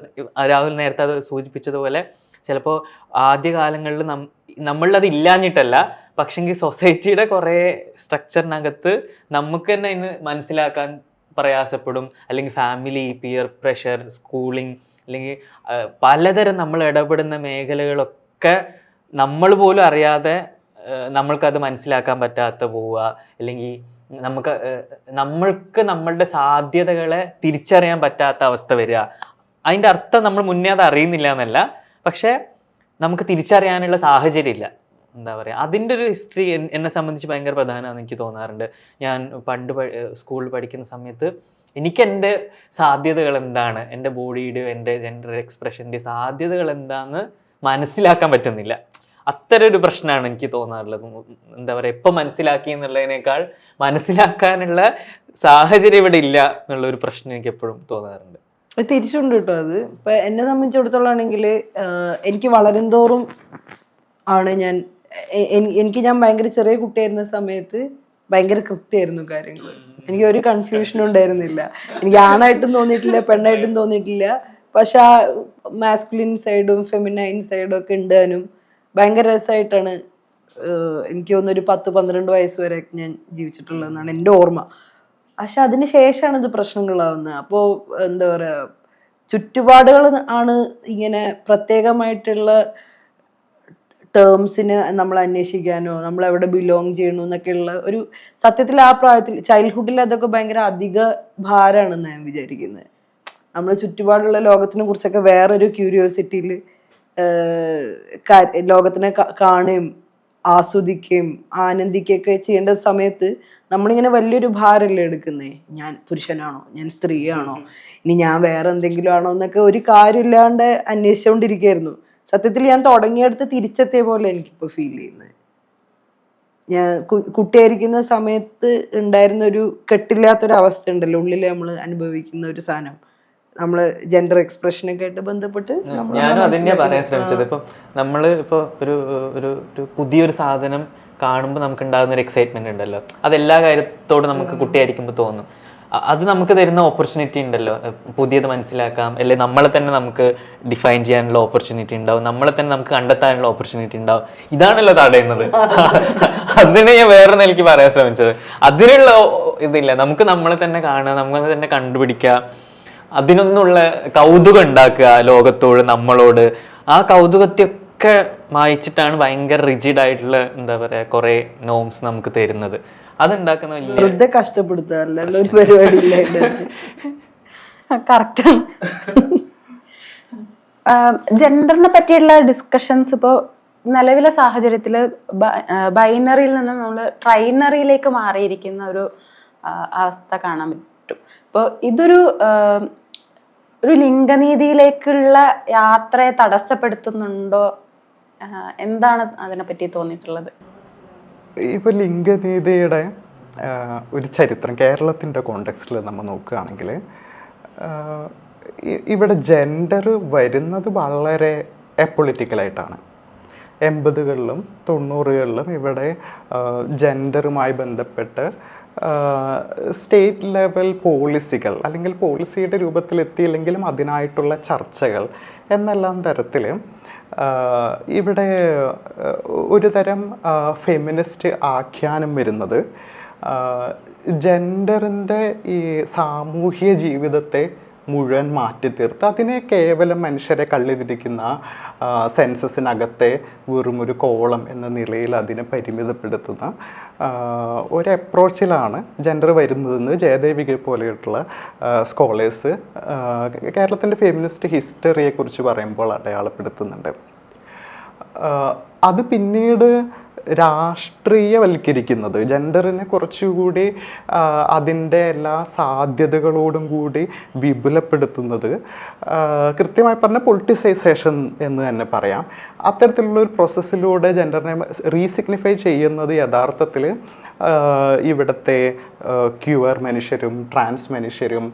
S2: രാഹുൽ നേരത്തെ അത് സൂചിപ്പിച്ചതുപോലെ ചിലപ്പോൾ ആദ്യകാലങ്ങളിൽ നമ്മളത് ഇല്ലാഞ്ഞിട്ടല്ല, പക്ഷെങ്കിൽ സൊസൈറ്റിയുടെ കുറേ സ്ട്രക്ചറിനകത്ത് നമുക്ക് തന്നെ ഇന്ന് മനസ്സിലാക്കാൻ പ്രയാസപ്പെടും. അല്ലെങ്കിൽ ഫാമിലി, പിയർ പ്രഷർ, സ്കൂളിങ്, അല്ലെങ്കിൽ പലതരം നമ്മൾ ഇടപെടുന്ന മേഖലകളൊക്കെ നമ്മൾ പോലും അറിയാതെ നമ്മൾക്കത് മനസ്സിലാക്കാൻ പറ്റാത്ത പോവുക, അല്ലെങ്കിൽ നമ്മൾക്ക് നമ്മളുടെ സാധ്യതകളെ തിരിച്ചറിയാൻ പറ്റാത്ത അവസ്ഥ വരിക. അതിൻ്റെ അർത്ഥം നമ്മൾ മുന്നേ അത് അറിയുന്നില്ല എന്നല്ല, പക്ഷേ നമുക്ക് തിരിച്ചറിയാനുള്ള സാഹചര്യം ഇല്ല. എന്താ പറയുക, അതിൻ്റെ ഒരു ഹിസ്റ്ററി എന്നെ സംബന്ധിച്ച് ഭയങ്കര പ്രധാനമാണെന്ന് എനിക്ക് തോന്നാറുണ്ട്. ഞാൻ പണ്ട് സ്കൂളിൽ പഠിക്കുന്ന സമയത്ത് എനിക്ക് എൻ്റെ സാധ്യതകൾ എന്താണ്, എൻ്റെ ബോഡിയുടെ, എൻ്റെ ജെൻഡർ എക്സ്പ്രഷൻ്റെ സാധ്യതകൾ എന്താണെന്ന് മനസ്സിലാക്കാൻ പറ്റുന്നില്ല. അത്തരം ഒരു പ്രശ്നമാണ് എനിക്ക് തോന്നാറുള്ളത്. എന്താ പറയുക, എപ്പോൾ മനസ്സിലാക്കി എന്നുള്ളതിനേക്കാൾ മനസ്സിലാക്കാനുള്ള സാഹചര്യം ഇവിടെ ഇല്ല എന്നുള്ളൊരു പ്രശ്നം എനിക്ക് എപ്പോഴും തോന്നാറുണ്ട്.
S3: തിരിച്ചുണ്ട് കേട്ടോ. അത് ഇപ്പൊ എന്നെ സംബന്ധിച്ചിടത്തോളം ആണെങ്കിൽ എനിക്ക് വളരും തോറും ആണ് എനിക്ക് ഭയങ്കര ചെറിയ കുട്ടിയായിരുന്ന സമയത്ത് ഭയങ്കര കൃത്യമായിരുന്നു കാര്യങ്ങൾ. എനിക്ക് ഒരു കൺഫ്യൂഷനും ഉണ്ടായിരുന്നില്ല. എനിക്ക് ആണായിട്ടും തോന്നിയിട്ടില്ല, പെണ്ണായിട്ടും തോന്നിയിട്ടില്ല. പക്ഷെ ആ മാസ്കുലിൻ സൈഡും ഫെമിനൈൻ സൈഡും ഒക്കെ ഉണ്ടാനും ഭയങ്കര രസമായിട്ടാണ് എനിക്ക് തോന്നുന്നു ഒരു 10-12 വയസ്സ് വരെ ഞാൻ ജീവിച്ചിട്ടുള്ളതെന്നാണ് എൻ്റെ ഓർമ്മ. പക്ഷെ അതിന് ശേഷമാണ് ഇത് പ്രശ്നങ്ങളാവുന്നത്. അപ്പോൾ എന്താ പറയുക, ചുറ്റുപാടുകൾ ആണ് ഇങ്ങനെ പ്രത്യേകമായിട്ടുള്ള ടേംസിന് നമ്മൾ അന്വേഷിക്കാനോ നമ്മൾ എവിടെ ബിലോങ് ചെയ്യണോ എന്നൊക്കെയുള്ള ഒരു, സത്യത്തിൽ ആ പ്രായത്തിൽ ചൈൽഡ്ഹുഡിൽ അതൊക്കെ ഭയങ്കര അധിക ഭാരമാണെന്ന് ഞാൻ വിചാരിക്കുന്നത്. നമ്മൾ ചുറ്റുപാടുള്ള ലോകത്തിനെ കുറിച്ചൊക്കെ വേറൊരു ക്യൂരിയോസിറ്റിയിൽ ലോകത്തിനെ കാണുകയും ആസ്വദിക്കുകയും ആനന്ദിക്കുകയൊക്കെ ചെയ്യേണ്ട സമയത്ത് നമ്മളിങ്ങനെ വലിയൊരു ഭാരമല്ലേ എടുക്കുന്നേ. ഞാൻ പുരുഷനാണോ, ഞാൻ സ്ത്രീയാണോ, ഇനി ഞാൻ വേറെ എന്തെങ്കിലും ആണോ എന്നൊക്കെ ഒരു കാര്യമില്ലാണ്ട് അന്വേഷിച്ചുകൊണ്ടിരിക്കുകയായിരുന്നു. സത്യത്തിൽ ഞാൻ തുടങ്ങിയെടുത്ത് തിരിച്ചെത്തിയ പോലെ എനിക്കിപ്പോൾ ഫീൽ ചെയ്യുന്നത്. ഞാൻ കുട്ടിയായിരിക്കുന്ന സമയത്ത് ഉണ്ടായിരുന്ന ഒരു കെട്ടില്ലാത്തൊരു അവസ്ഥ ഉണ്ടല്ലോ, ഉള്ളിൽ നമ്മൾ അനുഭവിക്കുന്ന ഒരു സാധനം, നമ്മള് ജെൻഡർ എക്സ്പ്രഷനൊക്കെ ആയിട്ട് ബന്ധപ്പെട്ട്
S2: ഞാനും അതിനെയാ പറയാൻ ശ്രമിച്ചത്. ഇപ്പം നമ്മൾ ഇപ്പോൾ ഒരു ഒരു ഒരു പുതിയൊരു സാധനം കാണുമ്പോൾ നമുക്ക് ഉണ്ടാകുന്ന ഒരു എക്സൈറ്റ്മെന്റ് ഉണ്ടല്ലോ, അത് എല്ലാ കാര്യത്തോടും നമുക്ക് കുട്ടിയായിരിക്കുമ്പോൾ തോന്നും. അത് നമുക്ക് തരുന്ന ഓപ്പർച്യൂണിറ്റി ഉണ്ടല്ലോ, പുതിയത് മനസ്സിലാക്കാം, അല്ലെ നമ്മളെ തന്നെ നമുക്ക് ഡിഫൈൻ ചെയ്യാനുള്ള ഓപ്പർച്യൂണിറ്റി ഉണ്ടാവും, നമ്മളെ തന്നെ നമുക്ക് കണ്ടെത്താനുള്ള ഓപ്പർച്യൂണിറ്റി ഉണ്ടാവും. ഇതാണല്ലോ തടയുന്നത്. അതിനെ ഞാൻ വേറെ എനിക്ക് പറയാൻ ശ്രമിച്ചത്. അതിനുള്ള ഇതില്ല, നമുക്ക് നമ്മളെ തന്നെ കാണുക, നമ്മളെ തന്നെ കണ്ടുപിടിക്കുക, അതിനൊന്നുള്ള കൗതുകം ഉണ്ടാക്കുക ലോകത്തോട്, നമ്മളോട്. ആ കൗതുകത്തെയൊക്കെ മായിച്ചിട്ടാണ് ഭയങ്കര റിജിഡ് ആയിട്ടുള്ള എന്താ പറയാ കുറെ നോംസ് നമുക്ക് തരുന്നത്. അതുണ്ടാക്കുന്ന
S3: വെറുതെ കഷ്ടപ്പെടുത്തുക, അല്ലാണ്ട് ഒരു പരിപാടി ഇല്ല.
S4: കറക്റ്റാണ്. ജെൻഡറിനെ പറ്റിയുള്ള ഡിസ്കഷൻസ് ഇപ്പോൾ നിലവിലെ സാഹചര്യത്തിൽ ബൈനറിയിൽ നിന്ന് നമ്മൾ ട്രൈനറിയിലേക്ക് മാറിയിരിക്കുന്ന ഒരു അവസ്ഥ കാണാൻ പറ്റും. ഇപ്പോൾ ഇതൊരു ഒരു ലിംഗനീതിയിലേക്കുള്ള യാത്രയെ തടസ്സപ്പെടുത്തുന്നുണ്ടോ? എന്താണ് അതിനെപ്പറ്റി തോന്നിയിട്ടുള്ളത്?
S1: ഇപ്പോൾ ലിംഗനീതിയുടെ ഒരു ചരിത്രം കേരളത്തിൻ്റെ കോണ്ടെക്സ്റ്റിൽ നമ്മൾ നോക്കുകയാണെങ്കിൽ ഇവിടെ ജെൻഡർ വരുന്നത് വളരെ എപ്പൊളിറ്റിക്കലായിട്ടാണ്. 80കളിലും 90കളിലും ഇവിടെ ജെൻഡറുമായി ബന്ധപ്പെട്ട് സ്റ്റേറ്റ് ലെവൽ പോളിസികൾ അല്ലെങ്കിൽ പോളിസിയുടെ രൂപത്തിലെത്തിയില്ലെങ്കിലും അതിനായിട്ടുള്ള ചർച്ചകൾ എന്നെല്ലാം തരത്തിൽ ഇവിടെ ഒരു തരം ഫെമിനിസ്റ്റ് ആഖ്യാനം വരുന്നത് ജെൻഡറിൻ്റെ ഈ സാമൂഹ്യ ജീവിതത്തെ മുഴുവൻ മാറ്റിത്തീർത്ത് അതിനെ കേവലം മനുഷ്യരെ കള്ളിതിരിക്കുന്ന സെൻസസിനകത്തെ വെറും ഒരു കോളം എന്ന നിലയിൽ അതിനെ പരിമിതപ്പെടുത്തുന്ന ഒരു അപ്രോച്ചിലാണ് ജെൻഡർ വരുന്നതെന്ന് ജയദേവികയെ പോലെയുള്ള സ്കോളേഴ്സ് കേരളത്തിൻ്റെ ഫെമിനിസ്റ്റ് ഹിസ്റ്ററിയെക്കുറിച്ച് പറയുമ്പോൾ അടയാളപ്പെടുത്തുന്നുണ്ട്. അത് പിന്നീട് രാഷ്ട്രീയവൽക്കരിക്കുന്നത് ജെൻഡറിനെ കുറച്ചുകൂടി അതിൻ്റെ എല്ലാ സാധ്യതകളോടും കൂടി വിപുലപ്പെടുത്തുന്നത് കൃത്യമായി പറഞ്ഞ പൊളിറ്റിസൈസേഷൻ എന്ന് തന്നെ പറയാം. അത്തരത്തിലുള്ള ഒരു പ്രോസസ്സിലൂടെ ജെൻഡറിനെ റീസിഗ്നിഫൈ ചെയ്യുന്നത് യഥാർത്ഥത്തിൽ ഇവിടുത്തെ ക്യൂർ മനുഷ്യരും ട്രാൻസ് മനുഷ്യരും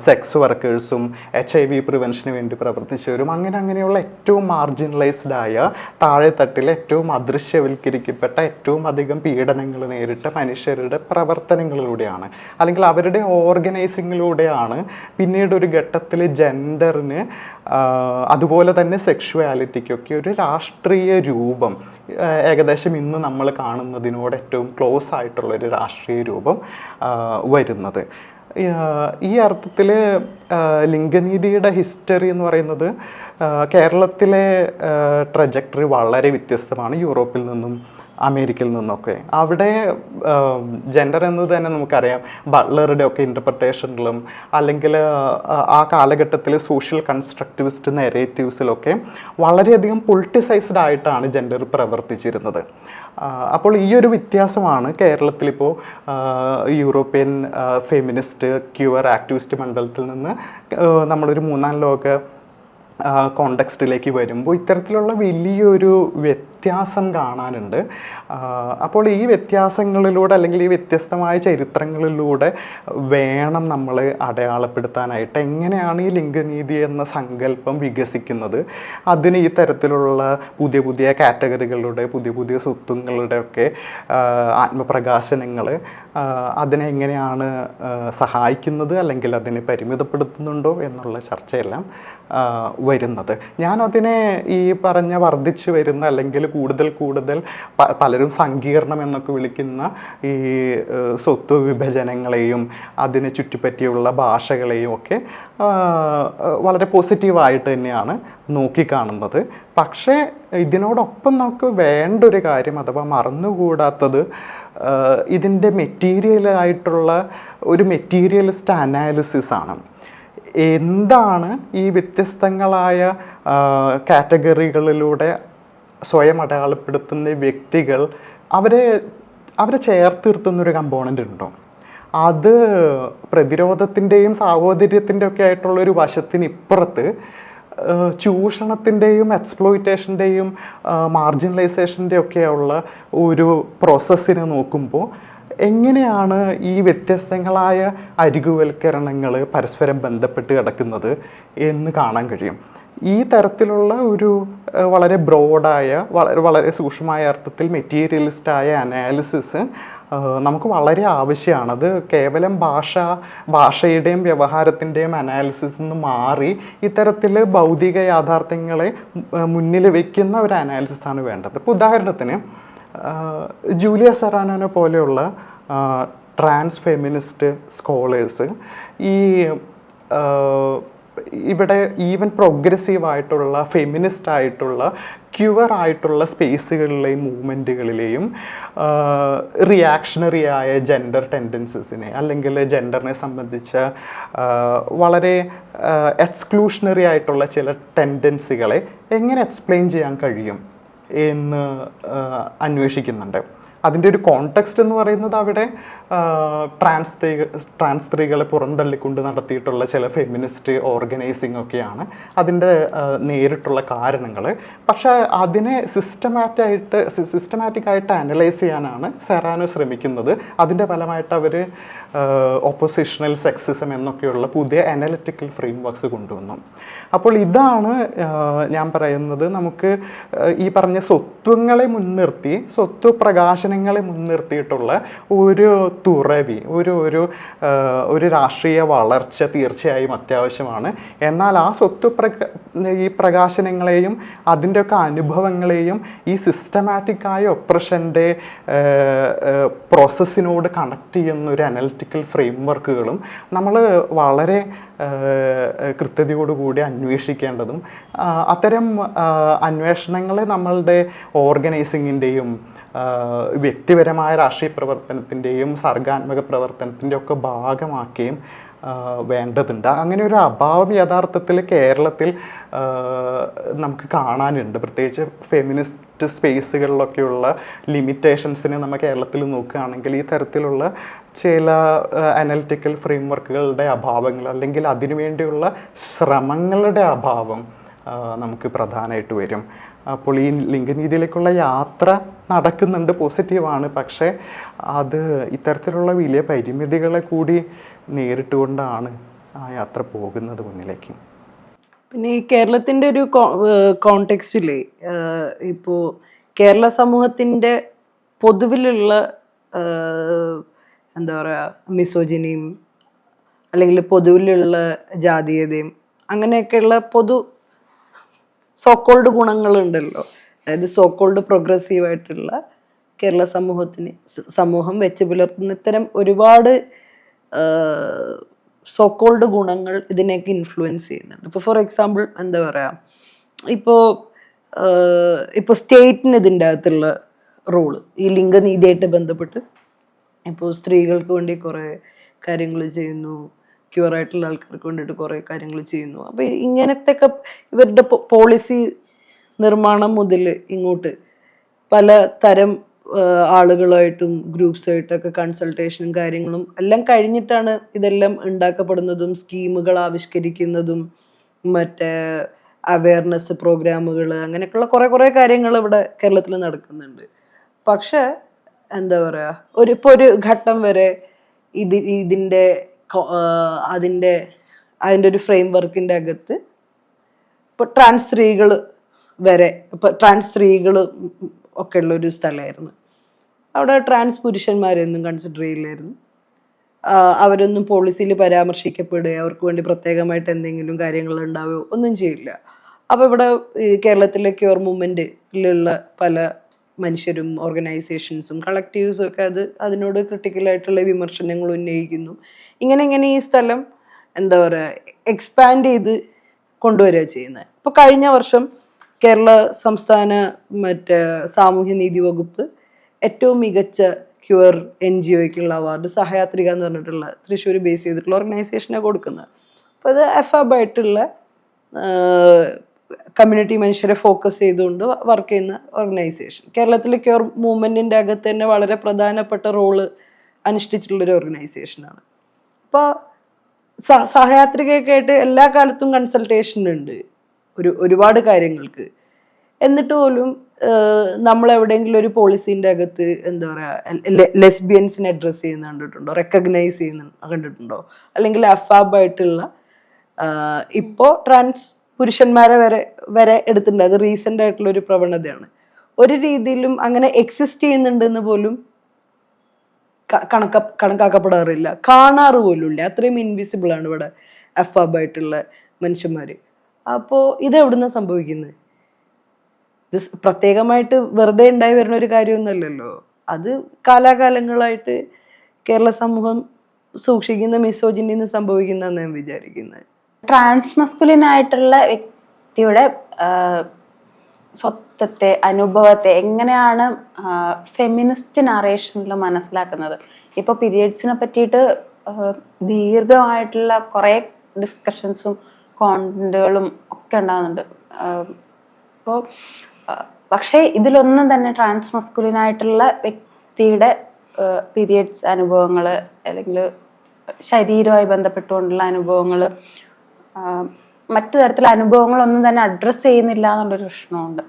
S1: സെക്സ് വർക്കേഴ്സും HIV പ്രിവെൻഷന് വേണ്ടി പ്രവർത്തിച്ചവരും അങ്ങനെയുള്ള ഏറ്റവും മാർജിനലൈസ്ഡ് ആയ താഴെത്തട്ടിൽ ഏറ്റവും അദൃശ്യവൽക്കരിക്കപ്പെട്ട ഏറ്റവും അധികം പീഡനങ്ങൾ നേരിട്ട മനുഷ്യരുടെ പ്രവർത്തനങ്ങളിലൂടെയാണ് അല്ലെങ്കിൽ അവരുടെ ഓർഗനൈസിങ്ങിലൂടെയാണ് പിന്നീട് ഒരു ഘട്ടത്തിൽ ജെൻഡറിന് അതുപോലെ തന്നെ സെക്ഷുവാലിറ്റിക്കൊക്കെ ഒരു രാഷ്ട്രീയ രൂപം ഏകദേശം ഇന്ന് നമ്മൾ കാണുന്നതിനോട് ഏറ്റവും ക്ലോസ് ആയിട്ടുള്ളൊരു രാഷ്ട്രീയ രൂപം വരുന്നത്. ഈ അർത്ഥത്തിൽ ലിംഗനീതിയുടെ ഹിസ്റ്ററി എന്ന് പറയുന്നത് കേരളത്തിലെ ട്രജക്ടറി വളരെ വ്യത്യസ്തമാണ് യൂറോപ്പിൽ നിന്നും അമേരിക്കയിൽ നിന്നൊക്കെ. അവിടെ ജെൻഡർ എന്നത് തന്നെ നമുക്കറിയാം ബട്ട്ലറുടെ ഒക്കെ ഇൻ്റർപ്രിട്ടേഷനിലും അല്ലെങ്കിൽ ആ കാലഘട്ടത്തിൽ സോഷ്യൽ കൺസ്ട്രക്റ്റിവിസ്റ്റ് നെറേറ്റീവ്സിലൊക്കെ വളരെയധികം പൊളിറ്റിസൈസ്ഡ് ആയിട്ടാണ് ജെൻഡർ പ്രവർത്തിച്ചിരുന്നത്. അപ്പോൾ ഈ ഒരു വ്യത്യാസമാണ് കേരളത്തിലിപ്പോൾ യൂറോപ്യൻ ഫെമിനിസ്റ്റ് ക്യൂർ ആക്ടിവിസ്റ്റ് മണ്ഡലത്തിൽ നിന്ന് നമ്മളൊരു മൂന്നാം ലോക കോണ്ടെക്സ്റ്റിലേക്ക് വരുമ്പോൾ ഇത്തരത്തിലുള്ള വലിയൊരു വ്യത്യാസം കാണാനുണ്ട്. അപ്പോൾ ഈ വ്യത്യാസങ്ങളിലൂടെ അല്ലെങ്കിൽ ഈ വ്യത്യസ്തമായ ചരിത്രങ്ങളിലൂടെ വേണം നമ്മൾ അടയാളപ്പെടുത്താനായിട്ട് എങ്ങനെയാണ് ഈ ലിംഗനീതി എന്ന സങ്കല്പം വികസിക്കുന്നത്, അതിന് ഈ തരത്തിലുള്ള പുതിയ പുതിയ കാറ്റഗറികളുടെ പുതിയ സ്വത്വങ്ങളുടെ ഒക്കെ ആത്മപ്രകാശനങ്ങൾ അതിനെ എങ്ങനെയാണ് സഹായിക്കുന്നത് അല്ലെങ്കിൽ അതിനെ പരിമിതപ്പെടുത്തുന്നുണ്ടോ എന്നുള്ള ചർച്ചയെല്ലാം വരുന്നത്. ഞാനതിനെ ഈ പറഞ്ഞ വർദ്ധിച്ചു വരുന്ന അല്ലെങ്കിൽ കൂടുതൽ പലരും സങ്കീർണം എന്നൊക്കെ വിളിക്കുന്ന ഈ സ്വത്ത് വിഭജനങ്ങളെയും അതിനെ ചുറ്റിപ്പറ്റിയുള്ള ഭാഷകളെയും ഒക്കെ വളരെ പോസിറ്റീവായിട്ട് തന്നെയാണ് നോക്കിക്കാണുന്നത്. പക്ഷേ ഇതിനോടൊപ്പം നമുക്ക് വേണ്ട ഒരു കാര്യം അഥവാ മറന്നുകൂടാത്തത് ഇതിൻ്റെ മെറ്റീരിയലായിട്ടുള്ള ഒരു മെറ്റീരിയലിസ്റ്റ് അനാലിസിസ് ആണ്. എന്താണ് ഈ വ്യത്യസ്തങ്ങളായ കാറ്റഗറികളിലൂടെ സ്വയം അടയാളപ്പെടുത്തുന്ന വ്യക്തികൾ അവരെ ചേർത്തിർത്തുന്നൊരു കമ്പോണൻ്റ് ഉണ്ടോ? അത് പ്രതിരോധത്തിൻ്റെയും സാഹോദര്യത്തിൻ്റെ ഒക്കെ ആയിട്ടുള്ളൊരു വശത്തിന് ഇപ്പുറത്ത് ചൂഷണത്തിൻ്റെയും എക്സ്പ്ലോയിറ്റേഷൻ്റെയും മാർജിനലൈസേഷൻ്റെ ഒക്കെയുള്ള ഒരു പ്രോസസ്സിനെ നോക്കുമ്പോൾ എങ്ങനെയാണ് ഈ വ്യത്യസ്തങ്ങളായ അരികുവൽക്കരണങ്ങൾ പരസ്പരം ബന്ധപ്പെട്ട് കിടക്കുന്നത് എന്ന് കാണാൻ കഴിയും. ഈ തരത്തിലുള്ള ഒരു വളരെ ബ്രോഡായ വളരെ സൂക്ഷ്മമായ അർത്ഥത്തിൽ മെറ്റീരിയലിസ്റ്റായ അനാലിസിസ് നമുക്ക് വളരെ ആവശ്യമാണ്. അത് കേവലം ഭാഷയുടെയും വ്യവഹാരത്തിൻ്റെയും അനാലിസിസിൽ നിന്ന് മാറി ഇത്തരത്തിൽ ഭൗതിക യാഥാർത്ഥ്യങ്ങളെ മുന്നിൽ വയ്ക്കുന്ന ഒരു അനാലിസിസാണ് വേണ്ടത്. ഇപ്പോൾ ഉദാഹരണത്തിന് ജൂലിയ സെറാനോനെ പോലെയുള്ള ട്രാൻസ് ഫെമിനിസ്റ്റ് സ്കോളേഴ്സ് ഇവിടെ ഈവൻ പ്രോഗ്രസീവ് ആയിട്ടുള്ള ഫെമിനിസ്റ്റ് ആയിട്ടുള്ള ക്യൂർ ആയിട്ടുള്ള സ്പേസുകളിലെയും മൂവ്മെൻറ്റുകളിലെയും റിയാക്ഷണറി ആയ ജെൻഡർ ടെൻഡൻസസിനെ അല്ലെങ്കിൽ ജെൻഡറിനെ സംബന്ധിച്ച വളരെ എക്സ്ക്ലൂഷണറി ആയിട്ടുള്ള ചില ടെൻഡൻസികളെ എങ്ങനെ എക്സ്പ്ലെയിൻ ചെയ്യാൻ കഴിയും എന്ന് അന്വേഷിക്കുന്നുണ്ട്. അതിൻ്റെ ഒരു കോണ്ടെക്സ്റ്റ് എന്ന് പറയുന്നത് അവിടെ ട്രാൻസ് സ്ത്രീകളെ പുറന്തള്ളിക്കൊണ്ട് നടത്തിയിട്ടുള്ള ചില ഫെമിനിസ്റ്റ് ഓർഗനൈസിങ് ഒക്കെയാണ് അതിൻ്റെ നേരിട്ടുള്ള കാരണങ്ങൾ. പക്ഷേ അതിനെ സിസ്റ്റമാറ്റിക്കായിട്ട് അനലൈസ് ചെയ്യാനാണ് സെറാനോ ശ്രമിക്കുന്നത്. അതിൻ്റെ ഫലമായിട്ട് അവർ ഓപ്പോസിഷണൽ സെക്സിസം എന്നൊക്കെയുള്ള പുതിയ അനലിറ്റിക്കൽ ഫ്രെയിം വർക്ക്സ് കൊണ്ടുവന്നു. അപ്പോൾ ഇതാണ് ഞാൻ പറയുന്നത്, നമുക്ക് ഈ പറഞ്ഞ സ്വത്വങ്ങളെ മുൻനിർത്തി സ്വത്വ പ്രകാശനങ്ങളെ മുൻനിർത്തിയിട്ടുള്ള ഒരു തുറവി ഒരു രാഷ്ട്രീയ വളർച്ച തീർച്ചയായും അത്യാവശ്യമാണ്. എന്നാൽ ആ ഈ പ്രകാശനങ്ങളെയും അതിൻ്റെയൊക്കെ അനുഭവങ്ങളെയും ഈ സിസ്റ്റമാറ്റിക്കായ ഒപ്രഷൻ്റെ പ്രോസസ്സിനോട് കണക്ട് ചെയ്യുന്ന ഒരു അനലിറ്റിക്കൽ ഫ്രെയിം വർക്കുകളും നമ്മൾ വളരെ കൃത്യതയോടുകൂടി അന്വേഷിക്കേണ്ടതും അത്തരം അന്വേഷണങ്ങളെ നമ്മളുടെ ഓർഗനൈസിങ്ങിൻ്റെയും വ്യക്തിപരമായ രാഷ്ട്രീയ പ്രവർത്തനത്തിൻ്റെയും സർഗാത്മക പ്രവർത്തനത്തിൻ്റെ ഒക്കെ ഭാഗമാക്കുകയും വേണ്ടതുണ്ട്. അങ്ങനെ ഒരു അഭാവം യഥാർത്ഥത്തിൽ കേരളത്തിൽ നമുക്ക് കാണാനുണ്ട്. പ്രത്യേകിച്ച് ഫെമിനിസ്റ്റ് സ്പേസുകളിലൊക്കെയുള്ള ലിമിറ്റേഷൻസിനെ നമ്മൾ കേരളത്തിൽ നോക്കുകയാണെങ്കിൽ ഈ തരത്തിലുള്ള ചില അനലിറ്റിക്കൽ ഫ്രെയിം വർക്കുകളുടെ അഭാവങ്ങൾ അല്ലെങ്കിൽ അതിനുവേണ്ടിയുള്ള ശ്രമങ്ങളുടെ അഭാവം നമുക്ക് പ്രധാനമായിട്ട് വരും. അപ്പോൾ ഈ ലിംഗനീതിയിലേക്കുള്ള യാത്ര നടക്കുന്നുണ്ട്, പോസിറ്റീവാണ്. പക്ഷേ അത് ഇത്തരത്തിലുള്ള വലിയ പരിമിതികളെ കൂടി നേരിട്ടുകൊണ്ടാണ് ആ യാത്ര പോകുന്നത് മുന്നിലേക്ക്.
S3: പിന്നെ ഈ കേരളത്തിൻ്റെ ഒരു കോണ്ടെക്സ്റ്റില് ഇപ്പോൾ കേരള സമൂഹത്തിൻ്റെ പൊതുവിലുള്ള എന്താ പറയുക മിസോജിനിയും അല്ലെങ്കിൽ പൊതുവിലുള്ള ജാതീയതയും അങ്ങനെയൊക്കെയുള്ള സോക്കോൾഡ് ഗുണങ്ങളുണ്ടല്ലോ. അതായത് സോക്കോൾഡ് പ്രോഗ്രസീവായിട്ടുള്ള കേരള സമൂഹം വെച്ച് പുലർത്തുന്ന ഇത്തരം ഒരുപാട് സോക്കോൾഡ് ഗുണങ്ങൾ ഇതിനെയൊക്കെ ഇൻഫ്ലുവൻസ് ചെയ്യുന്നുണ്ട്. ഇപ്പോൾ ഫോർ എക്സാമ്പിൾ എന്താ പറയുക, ഇപ്പോൾ സ്റ്റേറ്റിന് ഇതിൻ്റെ അകത്തുള്ള റോള് ഈ ലിംഗനീതിയായിട്ട് ബന്ധപ്പെട്ട് ഇപ്പോൾ സ്ത്രീകൾക്ക് വേണ്ടി കുറേ കാര്യങ്ങൾ ചെയ്യുന്നു, ക്യൂറായിട്ടുള്ള ആൾക്കാർക്ക് വേണ്ടിയിട്ട് കുറേ കാര്യങ്ങൾ ചെയ്യുന്നു. അപ്പോൾ ഇങ്ങനത്തെയൊക്കെ ഇവരുടെ പോളിസി നിർമ്മാണം മുതൽ ഇങ്ങോട്ട് പല തരം ആളുകളായിട്ടും ഗ്രൂപ്പ്സായിട്ടൊക്കെ കൺസൾട്ടേഷനും കാര്യങ്ങളും എല്ലാം കഴിഞ്ഞിട്ടാണ് ഇതെല്ലാം ഉണ്ടാക്കപ്പെടുന്നതും സ്കീമുകൾ ആവിഷ്കരിക്കുന്നതും മറ്റേ അവയർനെസ് പ്രോഗ്രാമുകൾ അങ്ങനെയൊക്കെയുള്ള കുറേ കാര്യങ്ങൾ ഇവിടെ കേരളത്തിൽ നടക്കുന്നുണ്ട്. പക്ഷെ എന്താ പറയുക, ഇപ്പോൾ ഒരു ഘട്ടം വരെ അതിൻ്റെ ഒരു ഫ്രെയിം വർക്കിൻ്റെ അകത്ത് ഇപ്പോൾ ട്രാൻസ് സ്ത്രീകൾ ഒക്കെ ഉള്ള ഒരു സ്ഥലമായിരുന്നു. അവിടെ ട്രാൻസ് പുരുഷന്മാരെയൊന്നും കൺസിഡർ ചെയ്യില്ലായിരുന്നു. അവരൊന്നും പോളിസിയിൽ പരാമർശിക്കപ്പെടുകയോ അവർക്ക് വേണ്ടി പ്രത്യേകമായിട്ട് എന്തെങ്കിലും കാര്യങ്ങൾ ഉണ്ടാവുകയോ ഒന്നും ചെയ്യില്ല. അപ്പോൾ ഇവിടെ കേരളത്തിലെ ക്യൂർ മൂവ്മെൻറ്റിലുള്ള പല മനുഷ്യരും ഓർഗനൈസേഷൻസും കളക്റ്റീവ്സും ഒക്കെ അതിനോട് ക്രിട്ടിക്കലായിട്ടുള്ള വിമർശനങ്ങൾ ഉന്നയിക്കുന്നു. ഇങ്ങനെ ഈ സ്ഥലം എന്താ പറയുക എക്സ്പാൻഡ് ചെയ്ത് കൊണ്ടുവരിക ചെയ്യുന്നത്. ഇപ്പോൾ കഴിഞ്ഞ വർഷം കേരള സംസ്ഥാന സാമൂഹ്യനീതി വകുപ്പ് ഏറ്റവും മികച്ച ക്യൂർ NGOയ്ക്കുള്ള അവാർഡ് സഹയാത്രിക എന്ന് പറഞ്ഞിട്ടുള്ള തൃശ്ശൂർ ബേസ് ചെയ്തിട്ടുള്ള ഓർഗനൈസേഷനെ കൊടുക്കുന്നത്. അപ്പോൾ അത് എഫാബായിട്ടുള്ള കമ്മ്യൂണിറ്റി മനുഷ്യരെ ഫോക്കസ് ചെയ്തുകൊണ്ട് വർക്ക് ചെയ്യുന്ന ഓർഗനൈസേഷൻ. കേരളത്തിലെ ക്യൂർ മൂവ്മെൻറ്റിൻ്റെ അകത്ത് തന്നെ വളരെ പ്രധാനപ്പെട്ട റോള് അനുഷ്ഠിച്ചിട്ടുള്ളൊരു ഓർഗനൈസേഷനാണ്. അപ്പോൾ സഹയാത്രികയൊക്കെ ആയിട്ട് എല്ലാ കാലത്തും കൺസൾട്ടേഷൻ ഉണ്ട് ഒരുപാട് കാര്യങ്ങൾക്ക്. എന്നിട്ട് പോലും നമ്മൾ എവിടെയെങ്കിലും ഒരു പോളിസീൻ്റെ അകത്ത് എന്താ പറയുക ലെസ്ബിയൻസിനെ അഡ്രസ്സ് ചെയ്യുന്ന കണ്ടിട്ടുണ്ടോ, റെക്കഗ്നൈസ് ചെയ്യുന്ന കണ്ടിട്ടുണ്ടോ? അല്ലെങ്കിൽ അഫാബായിട്ടുള്ള ഇപ്പോൾ ട്രാൻസ് പുരുഷന്മാരെ വരെ എടുത്തിട്ടുണ്ട്. അത് റീസെൻ്റ് ആയിട്ടുള്ള ഒരു പ്രവണതയാണ്. ഒരു രീതിയിലും അങ്ങനെ എക്സിസ്റ്റ് ചെയ്യുന്നുണ്ടെന്ന് പോലും കണക്കാക്കപ്പെടാറില്ല, കാണാറ് പോലും ഇല്ല. അത്രയും ഇൻവിസിബിൾ ആണ് ഇവിടെ അഫാബായിട്ടുള്ള മനുഷ്യന്മാർ. അപ്പോൾ ഇത് എവിടുന്ന സംഭവിക്കുന്നത്? ഇത് പ്രത്യേകമായിട്ട് വെറുതെ ഉണ്ടായി വരുന്ന ഒരു കാര്യമൊന്നുമല്ലല്ലോ. അത് കാലാകാലങ്ങളായിട്ട് കേരള സമൂഹം സൂക്ഷിക്കുന്ന മിസോജിനിയിൽ നിന്ന് സംഭവിക്കുന്നതെന്ന് ഞാൻ വിചാരിക്കുന്നത്.
S4: ട്രാൻസ്മസ്കുലിൻ ആയിട്ടുള്ള വ്യക്തിയുടെ സ്വത്വത്തെ, അനുഭവത്തെ എങ്ങനെയാണ് ഫെമിനിസ്റ്റ് നറേഷനിൽ മനസ്സിലാക്കുന്നത്? ഇപ്പോൾ പീരിയഡ്സിനെ പറ്റിയിട്ട് ദീർഘമായിട്ടുള്ള കുറേ ഡിസ്കഷൻസും കോണ്ടന്റുകളും ഒക്കെ ഉണ്ടാകുന്നുണ്ട്. അപ്പോൾ പക്ഷേ ഇതിലൊന്നും തന്നെ ട്രാൻസ്മസ്കുലിൻ ആയിട്ടുള്ള വ്യക്തിയുടെ പീരിയഡ്സ് അനുഭവങ്ങൾ അല്ലെങ്കിൽ ശരീരവുമായി ബന്ധപ്പെട്ടുകൊണ്ടുള്ള അനുഭവങ്ങൾ, മറ്റു തരത്തിലുള്ള അനുഭവങ്ങളൊന്നും തന്നെ അഡ്രസ്സ് ചെയ്യുന്നില്ല എന്നുള്ളൊരു പ്രശ്നമുണ്ട്.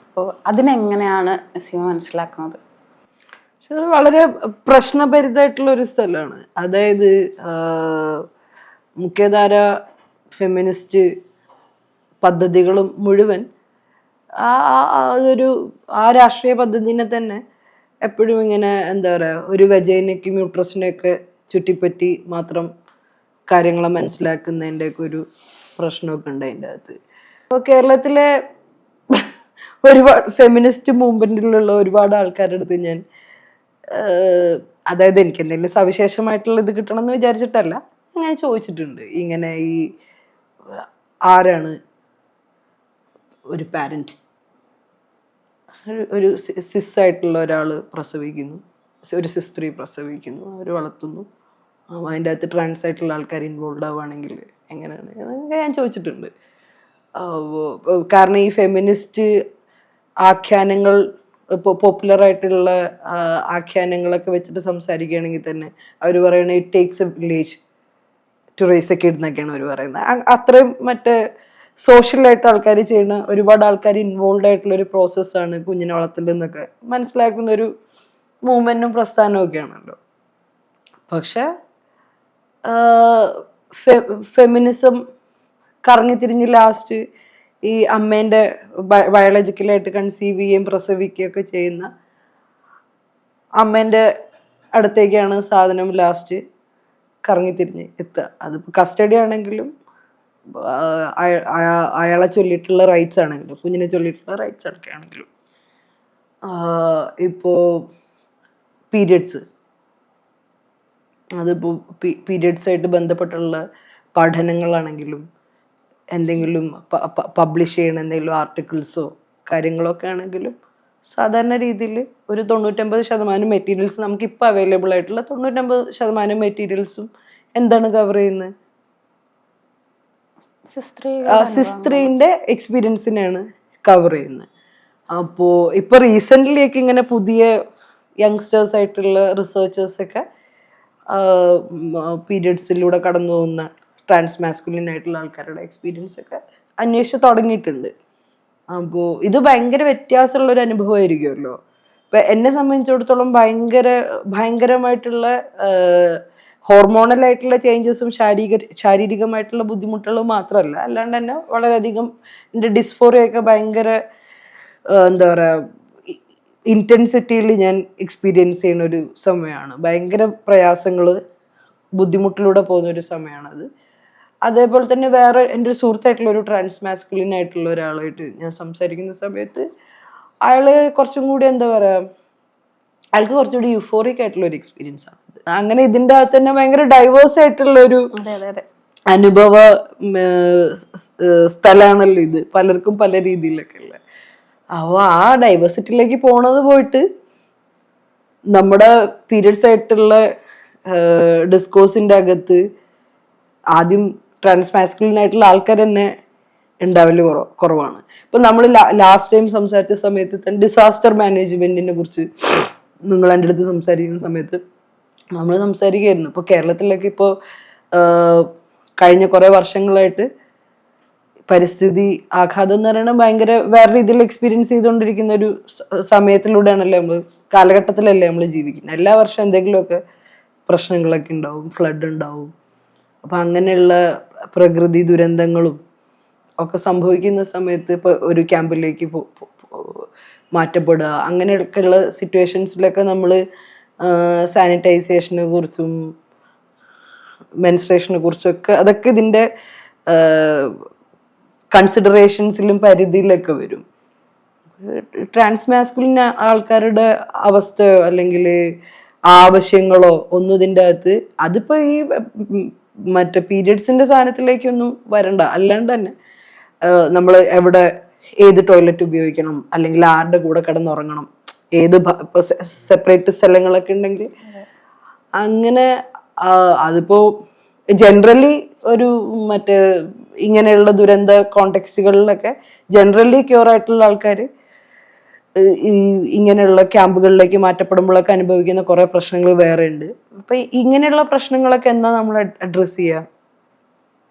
S4: അപ്പോൾ അതിനെങ്ങനെയാണ് നസീമ മനസ്സിലാക്കുന്നത്?
S3: പക്ഷെ അത് വളരെ പ്രശ്നഭരിതമായിട്ടുള്ള ഒരു സ്ഥലമാണ്. അതായത് മുഖ്യധാര ഫെമിനിസ്റ്റ് പദ്ധതികളും മുഴുവൻ ആ രാഷ്ട്രീയ പദ്ധതിനെ തന്നെ എപ്പോഴും ഇങ്ങനെ എന്താ പറയുക, ഒരു വെജൈനയ്ക്കും യൂട്രസിനെയൊക്കെ ചുറ്റിപ്പറ്റി മാത്രം കാര്യങ്ങളെ മനസ്സിലാക്കുന്നതിൻ്റെ ഒക്കെ ഒരു പ്രശ്നമൊക്കെ ഉണ്ട് അതിൻ്റെ അകത്ത്. അപ്പോൾ കേരളത്തിലെ ഒരുപാട് ഫെമിനിസ്റ്റ് മൂവ്മെൻറ്റിലുള്ള ഒരുപാട് ആൾക്കാരുടെ അടുത്ത് ഞാൻ അതായത് എനിക്ക് എന്തെങ്കിലും സവിശേഷമായിട്ടുള്ള ഇത് കിട്ടണം എന്ന് വിചാരിച്ചിട്ടല്ല, അങ്ങനെ ചോദിച്ചിട്ടുണ്ട്. ഇങ്ങനെ ഈ ആരാണ് ഒരു പാരൻറ്റ്, ഒരു സിസ് ആയിട്ടുള്ള ഒരാൾ പ്രസവിക്കുന്നു, ഒരു സിസ് സ്ത്രീ പ്രസവിക്കുന്നു, അവർ വളർത്തുന്നു, അതിൻ്റെ അകത്ത് ട്രാൻസ് ആയിട്ടുള്ള ആൾക്കാർ ഇൻവോൾവ് ആവുകയാണെങ്കിൽ എങ്ങനെയാണ് എന്നൊക്കെ ഞാൻ ചോദിച്ചിട്ടുണ്ട്. കാരണം ഈ ഫെമിനിസ്റ്റ് ആഖ്യാനങ്ങൾ ഇപ്പോൾ പോപ്പുലറായിട്ടുള്ള ആഖ്യാനങ്ങളൊക്കെ വെച്ചിട്ട് സംസാരിക്കുകയാണെങ്കിൽ തന്നെ അവർ പറയുന്നത് it takes a village to raise a kid എന്നൊക്കെയാണ് അവർ പറയുന്നത്. അത്രയും മറ്റേ സോഷ്യലായിട്ട് ആൾക്കാർ ചെയ്യുന്ന, ഒരുപാട് ആൾക്കാർ ഇൻവോൾവ് ആയിട്ടുള്ള ഒരു പ്രോസസ്സാണ് കുഞ്ഞിനെ വളർത്തലെന്നൊക്കെ മനസ്സിലാക്കുന്ന ഒരു മൂവ്മെൻറ്റും പ്രസ്ഥാനവും ഒക്കെയാണല്ലോ. പക്ഷെ ഫെമിനിസം കറങ്ങിത്തിരിഞ്ഞ് ലാസ്റ്റ് ഈ അമ്മേൻ്റെ ബയോളജിക്കലായിട്ട് കൺസീവ് ചെയ്യുകയും പ്രസവിക്കുകയൊക്കെ ചെയ്യുന്ന അമ്മേൻ്റെ അടുത്തേക്കാണ് സാധനം ലാസ്റ്റ് കറങ്ങിത്തിരിഞ്ഞ് എത്തുക. അതിപ്പോൾ കസ്റ്റഡി ആണെങ്കിലും അയാളെ ചൊല്ലിയിട്ടുള്ള റൈറ്റ്സ് ആണെങ്കിലും കുഞ്ഞിനെ ചൊല്ലിയിട്ടുള്ള റൈറ്റ്സ് ഒക്കെ ആണെങ്കിലും ഇപ്പോൾ പീരിയഡ്സ്, അതിപ്പോൾ പീരിയഡ്സായിട്ട് ബന്ധപ്പെട്ടുള്ള പഠനങ്ങളാണെങ്കിലും എന്തെങ്കിലും പബ്ലിഷ് ചെയ്യണ എന്തെങ്കിലും ആർട്ടിക്കിൾസോ കാര്യങ്ങളൊക്കെ ആണെങ്കിലും സാധാരണ രീതിയിൽ ഒരു 99% മെറ്റീരിയൽസ് നമുക്കിപ്പോൾ അവൈലബിൾ ആയിട്ടുള്ള 99% മെറ്റീരിയൽസും എന്താണ് കവർ ചെയ്യുന്നത്? സിസ്ത്രീൻ്റെ എക്സ്പീരിയൻസിനെയാണ് കവർ ചെയ്യുന്നത്. അപ്പോൾ ഇപ്പോൾ റീസെൻ്റ്ലിയൊക്കെ ഇങ്ങനെ പുതിയ യങ്സ്റ്റേഴ്സ് ആയിട്ടുള്ള റിസർച്ചേഴ്സൊക്കെ പീരിയഡ്സിലൂടെ കടന്നു പോകുന്ന ട്രാൻസ് മാസ്കുലിൻ ആയിട്ടുള്ള ആൾക്കാരുടെ എക്സ്പീരിയൻസ് ഒക്കെ അന്വേഷിച്ച് തുടങ്ങിയിട്ടുണ്ട്. അപ്പോൾ ഇത് ഭയങ്കര വ്യത്യാസമുള്ളൊരു അനുഭവമായിരിക്കുമല്ലോ. ഇപ്പം എന്നെ സംബന്ധിച്ചിടത്തോളം ഭയങ്കരമായിട്ടുള്ള ഹോർമോണലായിട്ടുള്ള ചേഞ്ചസും ശാരീരികമായിട്ടുള്ള ബുദ്ധിമുട്ടുകളും മാത്രമല്ല, അല്ലാണ്ട് തന്നെ വളരെയധികം എൻ്റെ ഡിസ്ഫോറിയൊക്കെ ഭയങ്കര എന്താ പറയുക ഇൻറ്റൻസിറ്റിയിൽ ഞാൻ എക്സ്പീരിയൻസ് ചെയ്യുന്ന ഒരു സമയമാണ്. ഭയങ്കര പ്രയാസങ്ങൾ, ബുദ്ധിമുട്ടിലൂടെ പോകുന്ന ഒരു സമയമാണത്. അതേപോലെ തന്നെ വേറെ എൻ്റെ ഒരു സുഹൃത്തായിട്ടുള്ള ഒരു ട്രാൻസ് മാസ്കുലിൻ ആയിട്ടുള്ള ഒരാളായിട്ട് ഞാൻ സംസാരിക്കുന്ന സമയത്ത് അയാൾ കുറച്ചും കൂടി എന്താ പറയുക, അയാൾക്ക് കുറച്ചുകൂടി യൂഫോറിക് ആയിട്ടുള്ള ഒരു എക്സ്പീരിയൻസ് ആണ്. അങ്ങനെ ഇതിൻ്റെ അകത്ത് തന്നെ ഭയങ്കര ഡൈവേഴ്സ് ആയിട്ടുള്ള ഒരു അനുഭവ സ്ഥലമാണല്ലോ ഇത്, പലർക്കും പല രീതിയിലൊക്കെ ഉള്ള. അപ്പോൾ ആ ഡൈവേഴ്സിറ്റിയിലേക്ക് പോയിട്ട് നമ്മുടെ പീരിയഡ്സ് ആയിട്ടുള്ള ഡിസ്കോഴ്സിൻ്റെ അകത്ത് ആദ്യം ട്രാൻസ് മാസ്കുലിൻ ആയിട്ടുള്ള ആൾക്കാർ തന്നെ ഉണ്ടാവല് കുറവാണ്. ഇപ്പം നമ്മൾ ലാസ്റ്റ് ടൈം സംസാരിച്ച സമയത്ത് തന്നെ ഡിസാസ്റ്റർ മാനേജ്മെന്റിനെ കുറിച്ച് നിങ്ങൾ എൻ്റെ അടുത്ത് സംസാരിക്കുന്ന സമയത്ത് നമ്മൾ സംസാരിക്കുകയായിരുന്നു. ഇപ്പോൾ കേരളത്തിലൊക്കെ ഇപ്പോൾ കഴിഞ്ഞ കുറേ വർഷങ്ങളായിട്ട് പരിസ്ഥിതി ആഘാതം എന്ന് പറയുന്നത് ഭയങ്കര വേറെ രീതിയിൽ എക്സ്പീരിയൻസ് ചെയ്തുകൊണ്ടിരിക്കുന്ന ഒരു സമയത്തിലൂടെയാണല്ലേ നമ്മൾ, കാലഘട്ടത്തിലല്ലേ നമ്മൾ ജീവിക്കുന്നത്. എല്ലാ വർഷവും എന്തെങ്കിലുമൊക്കെ പ്രശ്നങ്ങളൊക്കെ ഉണ്ടാവും, ഫ്ലഡ് ഉണ്ടാവും. അപ്പം അങ്ങനെയുള്ള പ്രകൃതി ദുരന്തങ്ങളും ഒക്കെ സംഭവിക്കുന്ന സമയത്ത് ഇപ്പോൾ ഒരു ക്യാമ്പിലേക്ക് മാറ്റപ്പെടുക, അങ്ങനെയൊക്കെയുള്ള സിറ്റുവേഷൻസിലൊക്കെ നമ്മൾ സാനിറ്റൈസേഷനെ കുറിച്ചും മെൻസ്ട്രേഷനെ കുറിച്ചൊക്കെ അതൊക്കെ ഇതിൻ്റെ കൺസിഡറേഷൻസിലും പരിധിയിലൊക്കെ വരും. ട്രാൻസ്മാസ്കുലിൻ ആൾക്കാരുടെ അവസ്ഥയോ അല്ലെങ്കിൽ ആവശ്യങ്ങളോ ഒന്നും ഇതിൻ്റെ അകത്ത്, അതിപ്പോൾ ഈ മറ്റേ പീരിയഡ്സിൻ്റെ സാധനത്തിലേക്കൊന്നും വരണ്ട. അല്ലാണ്ട് തന്നെ നമ്മൾ എവിടെ ഏത് ടോയ്ലറ്റ് ഉപയോഗിക്കണം, അല്ലെങ്കിൽ ആരുടെ കൂടെ കിടന്നുറങ്ങണം, ഏത് സെപ്പറേറ്റ് സ്ഥലങ്ങളൊക്കെ ഉണ്ടെങ്കിൽ അങ്ങനെ അതിപ്പോ ജനറലി ഒരു മറ്റേ ഇങ്ങനെയുള്ള ദുരന്ത കോണ്ടെക്സ്റ്റുകളിലൊക്കെ ജനറലി ക്യൂർ ആയിട്ടുള്ള ആൾക്കാർ ഈ ഇങ്ങനെയുള്ള ക്യാമ്പുകളിലേക്ക് മാറ്റപ്പെടുമ്പോഴൊക്കെ അനുഭവിക്കുന്ന കുറെ പ്രശ്നങ്ങൾ വേറെ ഉണ്ട്. അപ്പൊ ഇങ്ങനെയുള്ള പ്രശ്നങ്ങളൊക്കെ എന്നാ നമ്മൾ അഡ്രസ് ചെയ്യുക?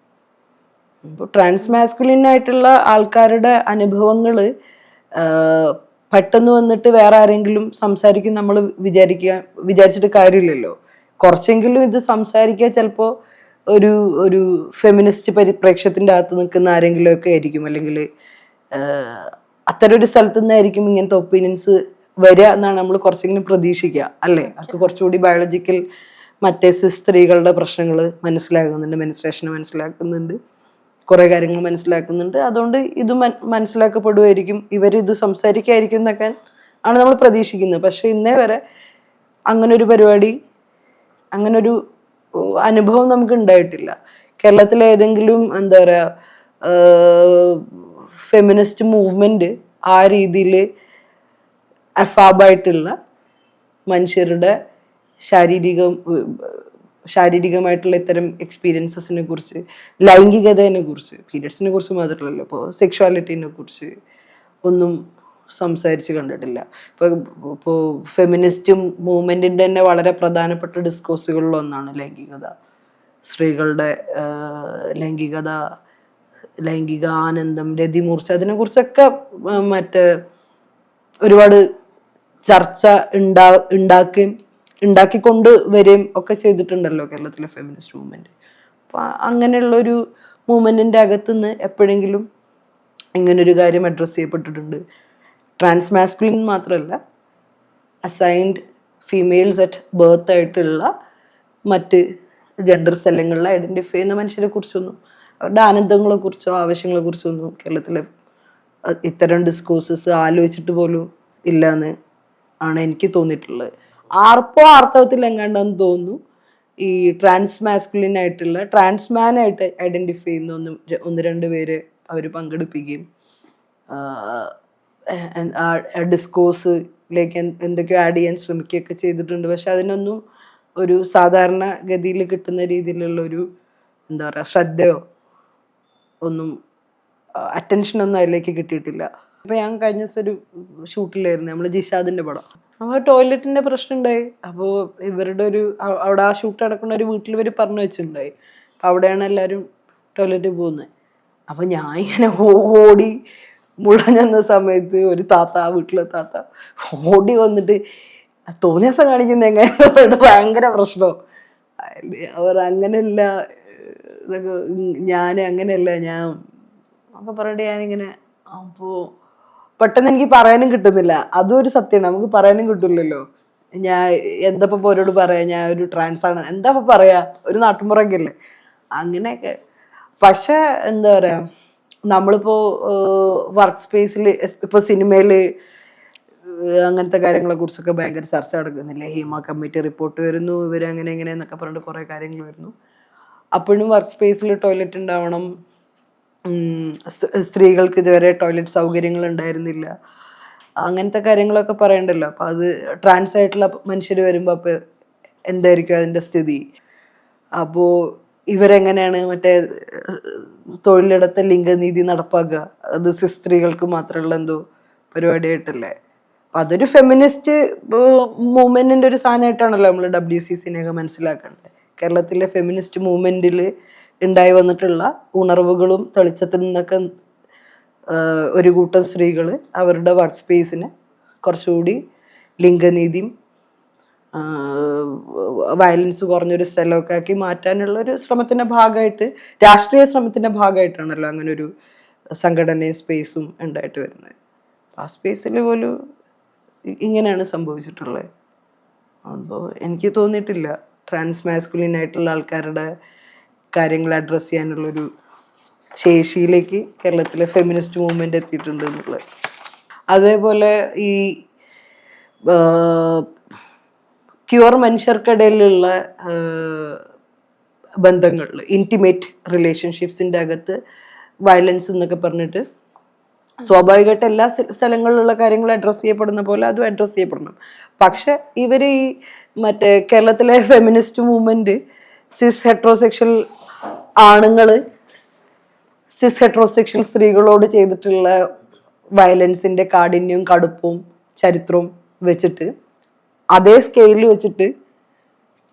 S3: ഇപ്പോൾ ട്രാൻസ്മാസ്കുലിൻ ആയിട്ടുള്ള ആൾക്കാരുടെ അനുഭവങ്ങൾ പെട്ടെന്ന് വന്നിട്ട് വേറെ ആരെങ്കിലും സംസാരിക്കും നമ്മൾ വിചാരിച്ചിട്ട് കാര്യമില്ലല്ലോ. കുറച്ചെങ്കിലും ഇത് സംസാരിക്കുക ചിലപ്പോൾ ഒരു ഫെമിനിസ്റ്റ് പരിപ്രേക്ഷ്യത്തിൻ്റെ അകത്ത് നിൽക്കുന്ന ആരെങ്കിലും ഒക്കെ ആയിരിക്കും, അല്ലെങ്കിൽ അത്തരം ഒരു സ്ഥലത്തു നിന്നായിരിക്കും ഇങ്ങനത്തെ ഒപ്പീനിയൻസ് വരിക എന്നാണ് നമ്മൾ കുറച്ചെങ്കിലും പ്രതീക്ഷിക്കുക, അല്ലേ? അവർക്ക് കുറച്ചുകൂടി ബയോളജിക്കൽ മറ്റേ സ്ത്രീകളുടെ പ്രശ്നങ്ങൾ മനസ്സിലാക്കുന്നുണ്ട്, മെൻസ്ട്രേഷൻ മനസ്സിലാക്കുന്നുണ്ട്, കുറെ കാര്യങ്ങൾ മനസ്സിലാക്കുന്നുണ്ട്. അതുകൊണ്ട് ഇത് മനസ്സിലാക്കപ്പെടുമായിരിക്കും, ഇവരിത് സംസാരിക്കായിരിക്കും എന്നൊക്കെ ആണ് നമ്മൾ പ്രതീക്ഷിക്കുന്നത്. പക്ഷെ ഇന്നേ വരെ അങ്ങനൊരു പരിപാടി, അങ്ങനൊരു അനുഭവം നമുക്ക് ഉണ്ടായിട്ടില്ല. കേരളത്തിലെ ഏതെങ്കിലും എന്താ പറയാ ഫെമിനിസ്റ്റ് മൂവ്മെന്റ് ആ രീതിയിൽ അഫാബായിട്ടുള്ള മനുഷ്യരുടെ ശാരീരികമായിട്ടുള്ള ഇത്തരം എക്സ്പീരിയൻസസിനെ കുറിച്ച്, ലൈംഗികതയെ കുറിച്ച്, പീരിയഡ്സിനെ കുറിച്ച് മാത്രമല്ലല്ലോ, ഇപ്പോൾ സെക്ഷുവാലിറ്റീനെ കുറിച്ച് ഒന്നും സംസാരിച്ച് കണ്ടിട്ടില്ല. ഇപ്പോൾ ഫെമിനിസ്റ്റ് മൂവ്മെന്റിന്റെ തന്നെ വളരെ പ്രധാനപ്പെട്ട ഡിസ്കോഴ്സുകളിൽ ഒന്നാണ് ലൈംഗികത, സ്ത്രീകളുടെ ലൈംഗികാനന്ദം, രതിമൂർച്ച, അതിനെ കുറിച്ചൊക്കെ മറ്റേ ഒരുപാട് ചർച്ച ഉണ്ടാക്കിക്കൊണ്ട് വരികയും ഒക്കെ ചെയ്തിട്ടുണ്ടല്ലോ കേരളത്തിലെ ഫെമിനിസ്റ്റ് മൂവ്മെന്റ്. അപ്പൊ അങ്ങനെയുള്ളൊരു മൂവ്മെന്റിന്റെ അകത്തുനിന്ന് എപ്പോഴെങ്കിലും ഇങ്ങനൊരു കാര്യം അഡ്രസ്സ് ചെയ്യപ്പെട്ടിട്ടുണ്ട്. ട്രാൻസ്മാസ്കുലിൻ മാത്രമല്ല, അസൈൻഡ് ഫീമെയിൽസ് അറ്റ് ബർത്ത് ആയിട്ടുള്ള മറ്റ് ജെൻഡർ സ്ഥലങ്ങളിൽ ഐഡന്റിഫൈ ചെയ്യുന്ന മനുഷ്യരെ കുറിച്ചൊന്നും, അവരുടെ ആനന്ദങ്ങളെ കുറിച്ചോ ആവശ്യങ്ങളെ കുറിച്ചോ ഒന്നും കേരളത്തിലെ ഇത്തരം ഡിസ്കോഴ്സസ് ആലോചിച്ചിട്ട് പോലും ഇല്ല എന്ന് ആണ് എനിക്ക് തോന്നിയിട്ടുള്ളത്. ആർത്തവത്തിൽ എങ്ങാണ്ടെന്ന് തോന്നുന്നു ഈ ട്രാൻസ്മാസ്കുലിൻ ആയിട്ടുള്ള ട്രാൻസ്മാൻ ആയിട്ട് ഐഡന്റിഫൈ ചെയ്യുന്ന ഒന്ന് രണ്ട് പേര് അവർ പങ്കെടുപ്പിക്കുകയും ഡിസ്കോഴ്സിലേക്ക് എന്തൊക്കെയോ ആഡ് ചെയ്യാൻ ശ്രമിക്കുകയൊക്കെ ചെയ്തിട്ടുണ്ട്. പക്ഷെ അതിനൊന്നും ഒരു സാധാരണ ഗതിയിൽ കിട്ടുന്ന രീതിയിലുള്ള ഒരു എന്താ പറയുക ശ്രദ്ധയോ ഒന്നും, അറ്റൻഷനൊന്നും അതിലേക്ക് കിട്ടിയിട്ടില്ല. അപ്പോൾ ഞാൻ കഴിഞ്ഞ ദിവസം ഒരു ഷൂട്ടിലായിരുന്നു, നമ്മൾ ജിഷാദിൻ്റെ പടം. അപ്പോൾ ടോയ്ലറ്റിൻ്റെ പ്രശ്നം ഉണ്ടായി. അപ്പോൾ ഇവരുടെ അവിടെ ആ ഷൂട്ട് നടക്കുന്ന ഒരു വീട്ടിൽ ഇവർ പറഞ്ഞു വെച്ചിട്ടുണ്ടായി. അപ്പോൾ അവിടെയാണ് എല്ലാവരും ടോയ്ലറ്റിൽ പോകുന്നത്. അപ്പോൾ ഞാൻ ഇങ്ങനെ ഓടി മുളഞ്ഞെന്ന സമയത്ത് ഒരു താത്ത, ആ വീട്ടിലെ താത്ത ഓടി വന്നിട്ട് തോന്നിയ ദിവസം കാണിക്കുന്ന എങ്ങനെ ഭയങ്കര പ്രശ്നം. അവർ അങ്ങനെയല്ല, ഇതൊക്കെ ഞാൻ അങ്ങനെയല്ല, ഞാൻ ഒക്കെ പറഞ്ഞിട്ട് ഞാനിങ്ങനെ. അപ്പോൾ പെട്ടെന്ന് എനിക്ക് പറയാനും കിട്ടുന്നില്ല. അതും ഒരു സത്യമാണ്, നമുക്ക് പറയാനും കിട്ടില്ലല്ലോ. ഞാൻ എന്താ ഇപ്പൊ അവരോട് പറയാ, ഞാൻ ഒരു ട്രാൻസ് ആണ്, എന്താ ഇപ്പൊ പറയാ, ഒരു നാട്ടുമ്പുറക്കല്ലേ അങ്ങനെയൊക്കെ. പക്ഷെ എന്താ പറയാ, നമ്മളിപ്പോ വർക്ക് സ്പേസിൽ, ഇപ്പൊ സിനിമയില് അങ്ങനത്തെ കാര്യങ്ങളെ കുറിച്ചൊക്കെ ഭയങ്കര ചർച്ച നടക്കുന്നില്ലേ. ഹീമ കമ്മിറ്റി റിപ്പോർട്ട് വരുന്നു, ഇവര് അങ്ങനെ എങ്ങനെയെന്നൊക്കെ പറഞ്ഞിട്ട് കുറെ കാര്യങ്ങൾ വരുന്നു. അപ്പോഴും വർക്ക് സ്പേസിൽ ടോയ്ലറ്റ് ഉണ്ടാവണം, സ്ത്രീകൾക്ക് ഇതുവരെ ടോയ്ലറ്റ് സൗകര്യങ്ങൾ ഉണ്ടായിരുന്നില്ല, അങ്ങനത്തെ കാര്യങ്ങളൊക്കെ പറയണ്ടല്ലോ. അപ്പൊ അത് ട്രാൻസ് ആയിട്ടുള്ള മനുഷ്യർ വരുമ്പോ അപ്പൊ എന്തായിരിക്കും അതിന്റെ സ്ഥിതി? അപ്പോ ഇവരെങ്ങനെയാണ് മറ്റേ തൊഴിലിടത്തെ ലിംഗനീതി നടപ്പാക്കുക? അത് സ്ത്രീകൾക്ക് മാത്രമുള്ള എന്തോ പരിപാടിയായിട്ടല്ലേ? അപ്പൊ അതൊരു ഫെമിനിസ്റ്റ് മൂവ്മെന്റിന്റെ ഒരു സാധനമായിട്ടാണല്ലോ നമ്മൾ WCCനെയൊക്കെ മനസ്സിലാക്കേണ്ടത്. കേരളത്തിലെ ഫെമിനിസ്റ്റ് മൂവ്മെന്റിൽ ഉണ്ടായി വന്നിട്ടുള്ള ഉണർവുകളും തെളിച്ചത്തിൽ നിന്നൊക്കെ ഒരു കൂട്ടം സ്ത്രീകൾ അവരുടെ വർക്ക് സ്പേസിനെ കുറച്ചുകൂടി ലിംഗനീതിയും വയലൻസ് കുറഞ്ഞൊരു സ്ഥലമൊക്കെ ആക്കി മാറ്റാനുള്ള ഒരു ശ്രമത്തിന്റെ ഭാഗമായിട്ട്, രാഷ്ട്രീയ ശ്രമത്തിന്റെ ഭാഗമായിട്ടാണല്ലോ അങ്ങനെ ഒരു സംഘടനയും സ്പേസും ഉണ്ടായിട്ട് വരുന്നത്. ആ സ്പേസിൽ പോലും ഇങ്ങനെയാണ് സംഭവിച്ചിട്ടുള്ളത്. അപ്പോൾ എനിക്ക് തോന്നിയിട്ടില്ല ട്രാൻസ് മാസ്കുലിൻ ആയിട്ടുള്ള ആൾക്കാരുടെ കാര്യങ്ങൾ അഡ്രസ്സ് ചെയ്യാനുള്ളൊരു ശേഷിയിലേക്ക് കേരളത്തിലെ ഫെമിനിസ്റ്റ് മൂവ്മെന്റ് എത്തിയിട്ടുണ്ട് എന്നുള്ളത്. അതേപോലെ ഈ ക്യൂർ മനുഷ്യർക്കിടയിലുള്ള ബന്ധങ്ങളിൽ, ഇൻറ്റിമേറ്റ് റിലേഷൻഷിപ്സിൻ്റെ അകത്ത് വയലൻസ് എന്നൊക്കെ പറഞ്ഞിട്ട് സ്വാഭാവികമായിട്ട് എല്ലാ സ്ഥലങ്ങളിലുള്ള കാര്യങ്ങൾ അഡ്രസ്സ് ചെയ്യപ്പെടുന്ന പോലെ അതും അഡ്രസ്സ് ചെയ്യപ്പെടണം. പക്ഷെ ഇവർ ഈ മറ്റേ കേരളത്തിലെ ഫെമിനിസ്റ്റ് മൂവ്മെന്റ് സിസ് ഹെട്രോസെക്ഷൽ ആണുങ്ങൾ സിസ് ഹെട്രോസെക്ഷൽ സ്ത്രീകളോട് ചെയ്തിട്ടുള്ള വയലൻസിന്റെ കാഠിന്യവും കടുപ്പവും ചരിത്രവും വെച്ചിട്ട് അതേ സ്കെയിലിൽ വെച്ചിട്ട്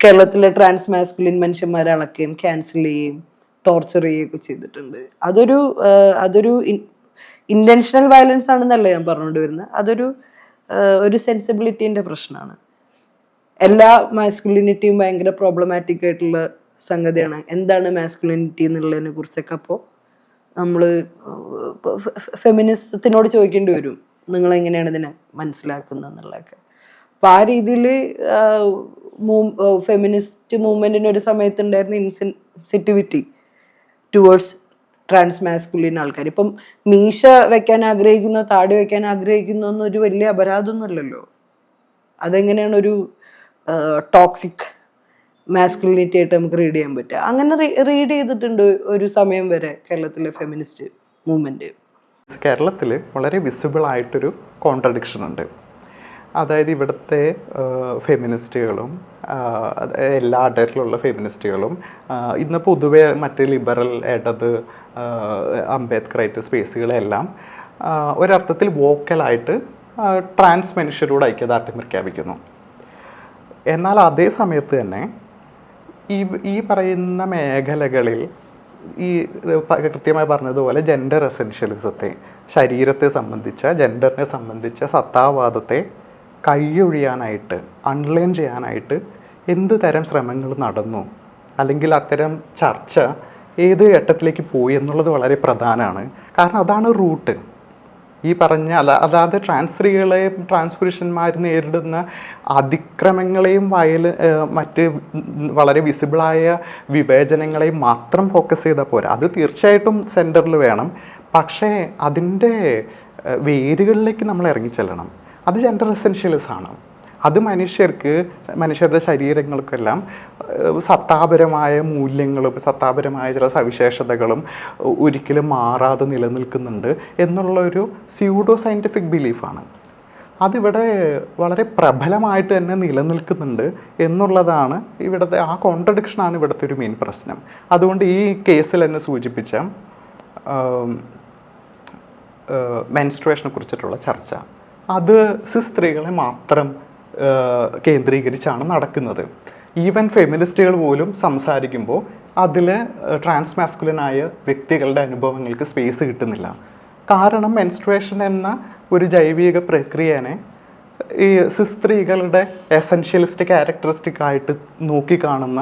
S3: കേരളത്തിലെ ട്രാൻസ് മാസ്കുലിൻ മനുഷ്യന്മാരെ അളക്കുകയും ക്യാൻസൽ ചെയ്യുകയും ടോർച്ചർ ചെയ്യുകയൊക്കെ ചെയ്തിട്ടുണ്ട്. അതൊരു ഇന്റൻഷണൽ വയലൻസ് ആണെന്നല്ല ഞാൻ പറഞ്ഞുകൊണ്ട് വരുന്നത്. ഒരു സെൻസിബിലിറ്റീൻ്റെ പ്രശ്നമാണ്. എല്ലാ മാസ്കുലിനിറ്റിയും ഭയങ്കര പ്രോബ്ലമാറ്റിക് ആയിട്ടുള്ള സംഗതിയാണ്. എന്താണ് മാസ്കുലിനിറ്റി എന്നുള്ളതിനെ കുറിച്ചൊക്കെ അപ്പോൾ നമ്മൾ ഫെമിനിസത്തിനോട് ചോദിക്കേണ്ടി വരും, നിങ്ങൾ എങ്ങനെയാണ് ഇതിനെ മനസ്സിലാക്കുന്നത് എന്നുള്ളതൊക്കെ. അപ്പം ആ രീതിയിൽ ഫെമിനിസ്റ്റ് മൂവ്മെന്റിന് ഒരു സമയത്തുണ്ടായിരുന്ന ഇൻസെൻസിറ്റിവിറ്റി ടുവേർഡ്സ് ട്രാൻസ് മാസ്കുലിൻ ആൾക്കാർ ഇപ്പം മീശ വെക്കാൻ ആഗ്രഹിക്കുന്നോ താടി വെക്കാൻ ആഗ്രഹിക്കുന്നോ എന്നൊരു വലിയ അപരാധമൊന്നുമല്ലല്ലോ. അതെങ്ങനെയാണ് ഒരു ടോക്സിക് മാസ്കുലിനിറ്റി ആയിട്ട് നമുക്ക് റീഡ് ചെയ്യാൻ പറ്റുക? അങ്ങനെ റീഡ് ചെയ്തിട്ടുണ്ട് ഒരു സമയം വരെ കേരളത്തിലെ ഫെമിനിസ്റ്റ് മൂവ്മെന്റ്.
S1: കേരളത്തിൽ വളരെ വിസിബിൾ ആയിട്ടൊരു കോൺട്രഡിക്ഷൻ ഉണ്ട്. അതായത് ഇവിടുത്തെ ഫെമിനിസ്റ്റുകളും എല്ലാ അഡറ്റിലുള്ള ഫെമിനിസ്റ്റുകളും ഇന്ന് പൊതുവെ മറ്റ് ലിബറൽ ഇടത് അംബേദ്കറൈറ്റ് സ്പേസുകളെല്ലാം ഒരർത്ഥത്തിൽ വോക്കലായിട്ട് ട്രാൻസ് മനുഷ്യരോട് ഐക്യദാർഢ്യം പ്രഖ്യാപിക്കുന്നു. എന്നാൽ അതേ സമയത്ത് തന്നെ ഈ പറയുന്ന മേഖലകളിൽ ഈ കൃത്യമായി പറഞ്ഞതുപോലെ ജെൻഡർ എസെൻഷ്യലിസത്തെ, ശരീരത്തെ സംബന്ധിച്ച ജെൻഡറിനെ സംബന്ധിച്ച സത്താവാദത്തെ കൈയൊഴിയാനായിട്ട് അൺലൈൻ ചെയ്യാനായിട്ട് എന്ത് തരം ശ്രമങ്ങൾ നടന്നു, അല്ലെങ്കിൽ അത്തരം ചർച്ച ഏത് ഘട്ടത്തിലേക്ക് പോയി എന്നുള്ളത് വളരെ പ്രധാനമാണ്. കാരണം അതാണ് റൂട്ട്. ഈ പറഞ്ഞ അതായത് ട്രാൻസ് സ്ത്രീകളെയും ട്രാൻസ് പുരുഷന്മാർ നേരിടുന്ന അതിക്രമങ്ങളെയും മറ്റ് വളരെ വിസിബിളായ വിവേചനങ്ങളെയും മാത്രം ഫോക്കസ് ചെയ്താൽ പോരാ. അത് തീർച്ചയായിട്ടും സെൻറ്ററിൽ വേണം. പക്ഷേ അതിൻ്റെ വേരുകളിലേക്ക് നമ്മൾ ഇറങ്ങിച്ചെല്ലണം. അത് ജെൻഡർ എസെൻഷ്യലിസമാണ്. അത് മനുഷ്യരുടെ ശരീരങ്ങൾക്കെല്ലാം സത്താപരമായ മൂല്യങ്ങളും സത്താപരമായ ചില സവിശേഷതകളും ഒരിക്കലും മാറാതെ നിലനിൽക്കുന്നുണ്ട് എന്നുള്ളൊരു സ്യൂഡോ സയൻറ്റിഫിക് ബിലീഫാണ്. അതിവിടെ വളരെ പ്രബലമായിട്ട് തന്നെ നിലനിൽക്കുന്നുണ്ട് എന്നുള്ളതാണ് ഇവിടുത്തെ ആ കോൺട്രഡിക്ഷനാണ് ഇവിടുത്തെ ഒരു മെയിൻ പ്രശ്നം. അതുകൊണ്ട് ഈ കേസിൽ എന്നെ സൂചിപ്പിച്ച മെൻസ്ട്രുവേഷനെ കുറിച്ചിട്ടുള്ള ചർച്ച അത് സ്ത്രീകളെ മാത്രം കേന്ദ്രീകരിച്ചാണ് നടക്കുന്നത്. ഈവൻ ഫെമിനിസ്റ്റുകൾ പോലും സംസാരിക്കുമ്പോൾ അതിൽ ട്രാൻസ് മാസ്കുലിനായ വ്യക്തികളുടെ അനുഭവങ്ങൾക്ക് സ്പേസ് കിട്ടുന്നില്ല. കാരണം മെൻസ്ട്രുവേഷൻ എന്ന ഒരു ജൈവിക പ്രക്രിയനെ ഈ സ്ത്രീകളുടെ എസെൻഷ്യലിസ്റ്റ് ക്യാരക്ടറിസ്റ്റിക് ആയിട്ട് നോക്കിക്കാണുന്ന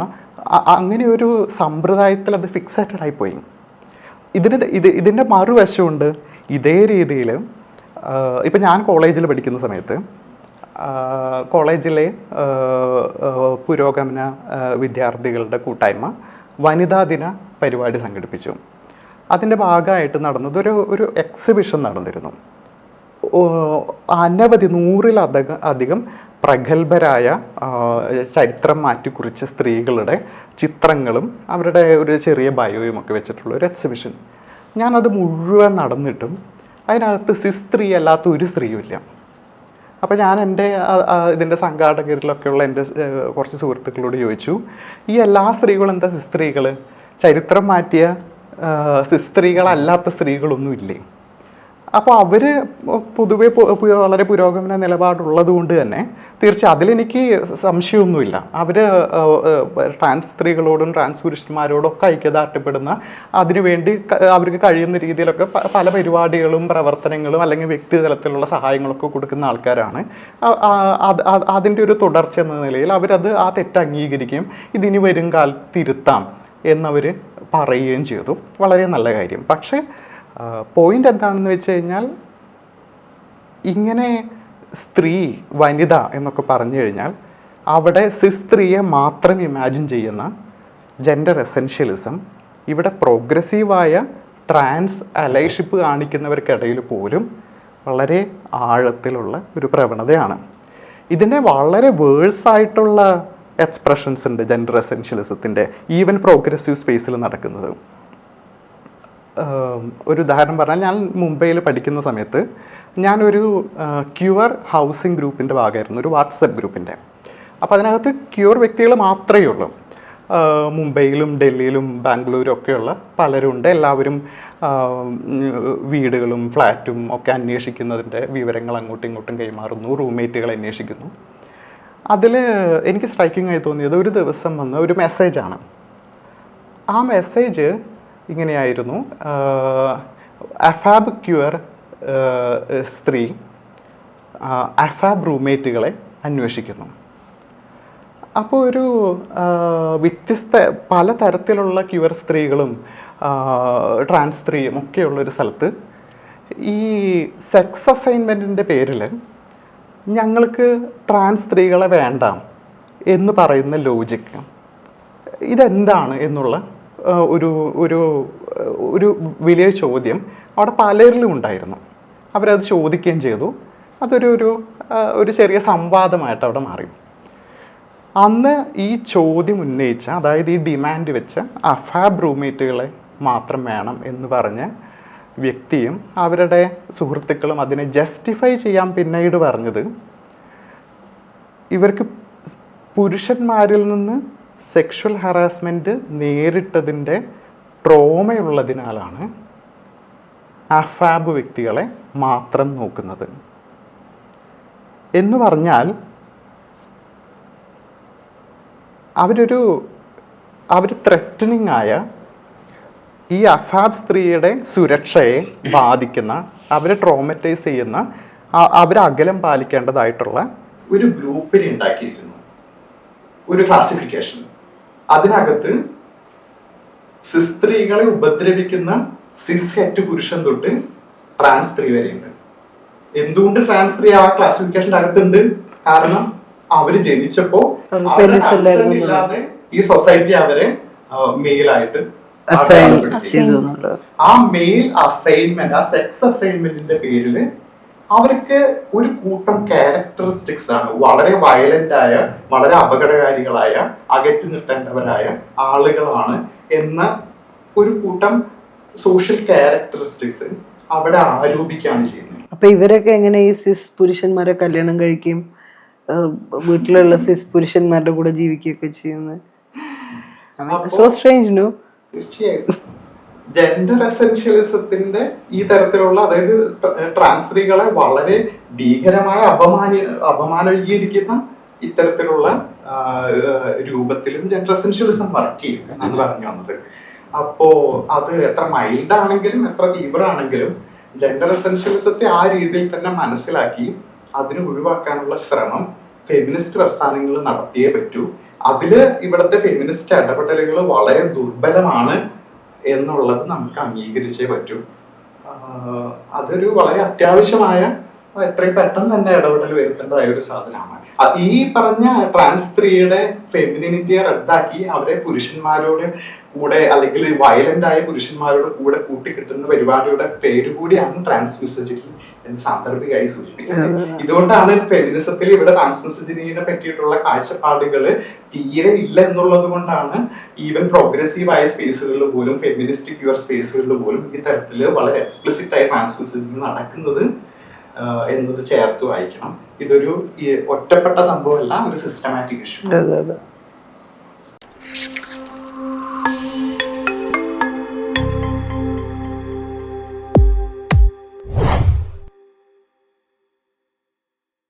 S1: അങ്ങനെ ഒരു സമ്പ്രദായത്തിൽ അത് ഫിക്സേറ്റഡ് ആയിപ്പോയി. ഇതിൻ്റെ മറുവശമുണ്ട്. ഇതേ രീതിയിൽ ഇപ്പം ഞാൻ കോളേജിൽ പഠിക്കുന്ന സമയത്ത് കോളേജിലെ പുരോഗമന വിദ്യാർത്ഥികളുടെ കൂട്ടായ്മ വനിതാ ദിന പരിപാടി സംഘടിപ്പിച്ചു. അതിൻ്റെ ഭാഗമായിട്ട് നടന്നത് ഒരു എക്സിബിഷൻ നടന്നിരുന്നു. അനവധി 100-ലധികം പ്രഗത്ഭരായ ചരിത്രം മാറ്റിക്കുറിച്ച സ്ത്രീകളുടെ ചിത്രങ്ങളും അവരുടെ ഒരു ചെറിയ ബയോയും ഒക്കെ വെച്ചിട്ടുള്ള ഒരു എക്സിബിഷൻ. ഞാനത് മുഴുവൻ നടന്നിട്ടും അതിനകത്ത് സ്ത്രീ അല്ലാത്ത ഒരു സ്ത്രീയുമില്ല. അപ്പോൾ ഞാൻ ഇതിൻ്റെ സംഘാടകരിലൊക്കെയുള്ള എൻ്റെ കുറച്ച് സുഹൃത്തുക്കളോട് ചോദിച്ചു, ഈ എല്ലാ സ്ത്രീകളും എന്താ സ്ത്രീകൾ? ചരിത്രം മാറ്റിയ സ്ത്രീകളല്ലാത്ത സ്ത്രീകളൊന്നുമില്ലേ? അപ്പോൾ അവർ പൊതുവെ വളരെ പുരോഗമന നിലപാടുള്ളത് കൊണ്ട് തന്നെ തീർച്ചയായും അതിലെനിക്ക് സംശയമൊന്നുമില്ല. അവർ ട്രാൻസ് സ്ത്രീകളോടും ട്രാൻസ് പുരുഷന്മാരോടും ഒക്കെ ഐക്യദാർഢ്യപ്പെടുന്ന അതിനുവേണ്ടി അവർക്ക് കഴിയുന്ന രീതിയിലൊക്കെ പല പരിപാടികളും പ്രവർത്തനങ്ങളും അല്ലെങ്കിൽ വ്യക്തിതലത്തിലുള്ള സഹായങ്ങളൊക്കെ കൊടുക്കുന്ന ആൾക്കാരാണ്. അതിൻ്റെ ഒരു തുടർച്ച എന്ന നിലയിൽ അവരത് ആ തെറ്റ് അംഗീകരിക്കുകയും ഇതിനി വരും കാലത്ത് തിരുത്താം എന്നവർ പറയുകയും ചെയ്തു. വളരെ നല്ല കാര്യം. പക്ഷേ പോയിന്റ് എന്താണെന്ന് വെച്ച് കഴിഞ്ഞാൽ, ഇങ്ങനെ സ്ത്രീ വനിത എന്നൊക്കെ പറഞ്ഞു കഴിഞ്ഞാൽ അവിടെ സ്ത്രീയെ മാത്രം ഇമാജിൻ ചെയ്യുന്ന ജെൻഡർ എസെൻഷ്യലിസം ഇവിടെ പ്രോഗ്രസീവായ ട്രാൻസ് അലൈഷിപ്പ് കാണിക്കുന്നവർക്കിടയിൽ പോലും വളരെ ആഴത്തിലുള്ള ഒരു പ്രവണതയാണ്. ഇതിൻ്റെ വളരെ വേഴ്സായിട്ടുള്ള എക്സ്പ്രഷൻസ് ഉണ്ട് ജെൻഡർ എസെൻഷ്യലിസത്തിൻ്റെ ഈവൻ പ്രോഗ്രസീവ് സ്പേസിൽ നടക്കുന്നത്. ഒരു ഉദാഹരണം പറഞ്ഞാൽ, ഞാൻ മുംബൈയിൽ പഠിക്കുന്ന സമയത്ത് ഞാനൊരു ക്യൂർ ഹൗസിംഗ് ഗ്രൂപ്പിൻ്റെ ഭാഗമായിരുന്നു, ഒരു വാട്സപ്പ് ഗ്രൂപ്പിൻ്റെ. അപ്പോൾ അതിനകത്ത് ക്യൂർ വ്യക്തികൾ മാത്രമേ ഉള്ളൂ. മുംബൈയിലും ഡൽഹിയിലും ബാംഗ്ലൂരും ഒക്കെയുള്ള പലരുണ്ട്. എല്ലാവരും വീടുകളും ഫ്ലാറ്റും ഒക്കെ അന്വേഷിക്കുന്നതിൻ്റെ വിവരങ്ങൾ അങ്ങോട്ടും ഇങ്ങോട്ടും കൈമാറുന്നു, റൂംമേറ്റുകൾ അന്വേഷിക്കുന്നു. അതിൽ എനിക്ക് സ്ട്രൈക്കിംഗ് ആയി തോന്നിയത് ഒരു ദിവസം വന്ന ഒരു മെസ്സേജാണ്. ആ മെസ്സേജ് ഇങ്ങനെയായിരുന്നു: അഫാബ് ക്യൂർ സ്ത്രീ അഫാബ് റൂംമേറ്റുകളെ അന്വേഷിക്കുന്നു. അപ്പോൾ ഒരു വ്യത്യസ്ത പലതരത്തിലുള്ള ക്യൂർ സ്ത്രീകളും ട്രാൻസ് സ്ത്രീയും ഒക്കെയുള്ളൊരു സ്ഥലത്ത് ഈ സെക്സ് അസൈൻമെൻറ്റിൻ്റെ പേരിൽ ഞങ്ങൾക്ക് ട്രാൻസ് സ്ത്രീകളെ വേണ്ട എന്ന് പറയുന്ന ലോജിക്ക് ഇതെന്താണ് എന്നുള്ള ഒരു ഒരു ഒരു വലിയ ചോദ്യം അവിടെ പലരിലും ഉണ്ടായിരുന്നു. അവരത് ചോദിക്കുകയും ചെയ്തു. അതൊരു ഒരു ചെറിയ സംവാദമായിട്ട് അവിടെ മാറി. അന്ന് ഈ ചോദ്യം ഉന്നയിച്ച, അതായത് ഈ ഡിമാൻഡ് വെച്ച അഫാബ് റൂംമേറ്റുകളെ മാത്രം വേണം എന്ന് പറഞ്ഞ വ്യക്തിയും അവരുടെ സുഹൃത്തുക്കളും അതിനെ ജസ്റ്റിഫൈ ചെയ്യാൻ പിന്നീട് പറഞ്ഞത്, ഇവർക്ക് പുരുഷന്മാരിൽ നിന്ന് സെക്ഷൽ ഹറാസ്മെൻറ്റ് നേരിട്ടതിൻ്റെ ട്രോമയുള്ളതിനാലാണ് അഫാബ് വ്യക്തികളെ മാത്രം നോക്കുന്നത് എന്ന് പറഞ്ഞാൽ, അവർ ത്രെറ്റനിങ് ആയ ഈ അഫാബ് സ്ത്രീയുടെ സുരക്ഷയെ ബാധിക്കുന്ന, അവരെ ട്രോമറ്റൈസ് ചെയ്യുന്ന, അവരെ അകലം പാലിക്കേണ്ടതായിട്ടുള്ള ഒരു ഗ്രൂപ്പിനെ ഉണ്ടാക്കിയിരിക്കുന്നു, ഒരു ക്ലാസിഫിക്കേഷൻ. അതിനകത്ത് സ്ത്രീകളെ ഉപദ്രവിക്കുന്ന സിസ് ഹെറ്റ് പുരുഷൻ തൊട്ട് ട്രാൻസ് സ്ത്രീ വരെയുണ്ട്. എന്തുകൊണ്ട് ട്രാൻസ് സ്ത്രീ ആ ക്ലാസിഫിക്കേഷൻ്റെ അകത്തുണ്ട്? കാരണം അവര് ജനിച്ചപ്പോ ഇല്ലാതെ ഈ സൊസൈറ്റി അവരെ മെയിലായിട്ട് ആ മെയിൽ അസൈൻമെന്റ്, ആ സെക്സ് അസൈൻമെന്റിന്റെ പേരില് അവർക്ക് ഒരു കൂട്ടം ക്യാരക്ടറിസ്റ്റിക്സ് ആണ്, വളരെ വയലന്റ് ആയ, വളരെ അപകടകാരികളായ, അകറ്റി നിർത്തേണ്ടവരായ ആളുകളാണ് എന്ന ഒരു കൂട്ടം സോഷ്യൽ ക്യാരക്ടറിസ്റ്റിക്സ് അവിടെ ആരോപിക്കുകയാണ് ചെയ്യുന്നത്.
S3: അപ്പൊ ഇവരൊക്കെ എങ്ങനെ ഈ സിസ് പുരുഷന്മാരെ കല്യാണം കഴിക്കും, വീട്ടിലുള്ള സിസ് പുരുഷന്മാരുടെ കൂടെ ജീവിക്കുകയൊക്കെ ചെയ്യുന്നത്? So strange, no?
S1: തീർച്ചയായും ജെൻഡർ എസെൻഷ്യലിസത്തിന്റെ ഈ തരത്തിലുള്ള, അതായത് ട്രാൻസ് സ്ത്രീകളെ വളരെ ഭീകരമായ അപമാനീകരിക്കുന്ന ഇത്തരത്തിലുള്ള രൂപത്തിലും ജെൻഡർ എസെൻഷ്യലിസം വർക്ക് ചെയ്യും എന്നാണ് പറഞ്ഞു വന്നത്. അപ്പോ അത് എത്ര മൈൽഡ് ആണെങ്കിലും എത്ര തീവ്രമാണെങ്കിലും ജെൻഡർ എസെൻഷ്യലിസത്തെ ആ രീതിയിൽ തന്നെ മനസ്സിലാക്കി അതിന് ഒഴിവാക്കാനുള്ള ശ്രമം ഫെമിനിസ്റ്റ് പ്രസ്ഥാനങ്ങൾ നടത്തിയേ പറ്റൂ. അതില് ഇവിടുത്തെ ഫെമിനിസ്റ്റ് ഇടപെടലുകൾ വളരെ ദുർബലമാണ് എന്നുള്ളത് നമുക്ക് അംഗീകരിച്ചേ പറ്റൂ. അതൊരു വളരെ അത്യാവശ്യമായ, എത്രയും പെട്ടെന്ന് തന്നെ ഇടപെടൽ വരുത്തേണ്ടതായ ഒരു സാധനമാണ്. ഈ പറഞ്ഞ ട്രാൻസ് സ്ത്രീയുടെ ഫെമിനിറ്റിയെ റദ്ദാക്കി അവരെ പുരുഷന്മാരോട് കൂടെ, അല്ലെങ്കിൽ വയലന്റ് ആയ പുരുഷന്മാരോട് കൂടെ കൂട്ടിക്കിട്ടുന്ന പരിപാടിയുടെ പേര് കൂടിയാണ് ട്രാൻസ് മിസോജിനി എന്ന് സാന്ദർഭികമായി സൂചിപ്പിക്കുന്നത്. ഇതുകൊണ്ടാണ് ഫെമിനിസത്തിൽ ഇവിടെ ട്രാൻസ് മിസോജിനിയെ പറ്റിയിട്ടുള്ള കാഴ്ചപ്പാടുകൾ തീരെ ഇല്ല എന്നുള്ളത് കൊണ്ടാണ് ഈവൻ പ്രോഗ്രസീവ് ആയ സ്പേസുകളിൽ പോലും, ഫെമിനിസ്റ്റ് പ്യുവർ സ്പേസുകളിൽ പോലും ഈ തരത്തിൽ വളരെ എക്സ്പ്ലിസിറ്റ് ആയ ട്രാൻസ് മിസോജിനി നടക്കുന്നത് എന്നത് ചേർത്ത് വായിക്കണം. ഇതൊരു ഒറ്റപ്പെട്ട സംഭവമല്ല, ഒരു സിസ്റ്റമാറ്റിക് ഇഷ്യൂ.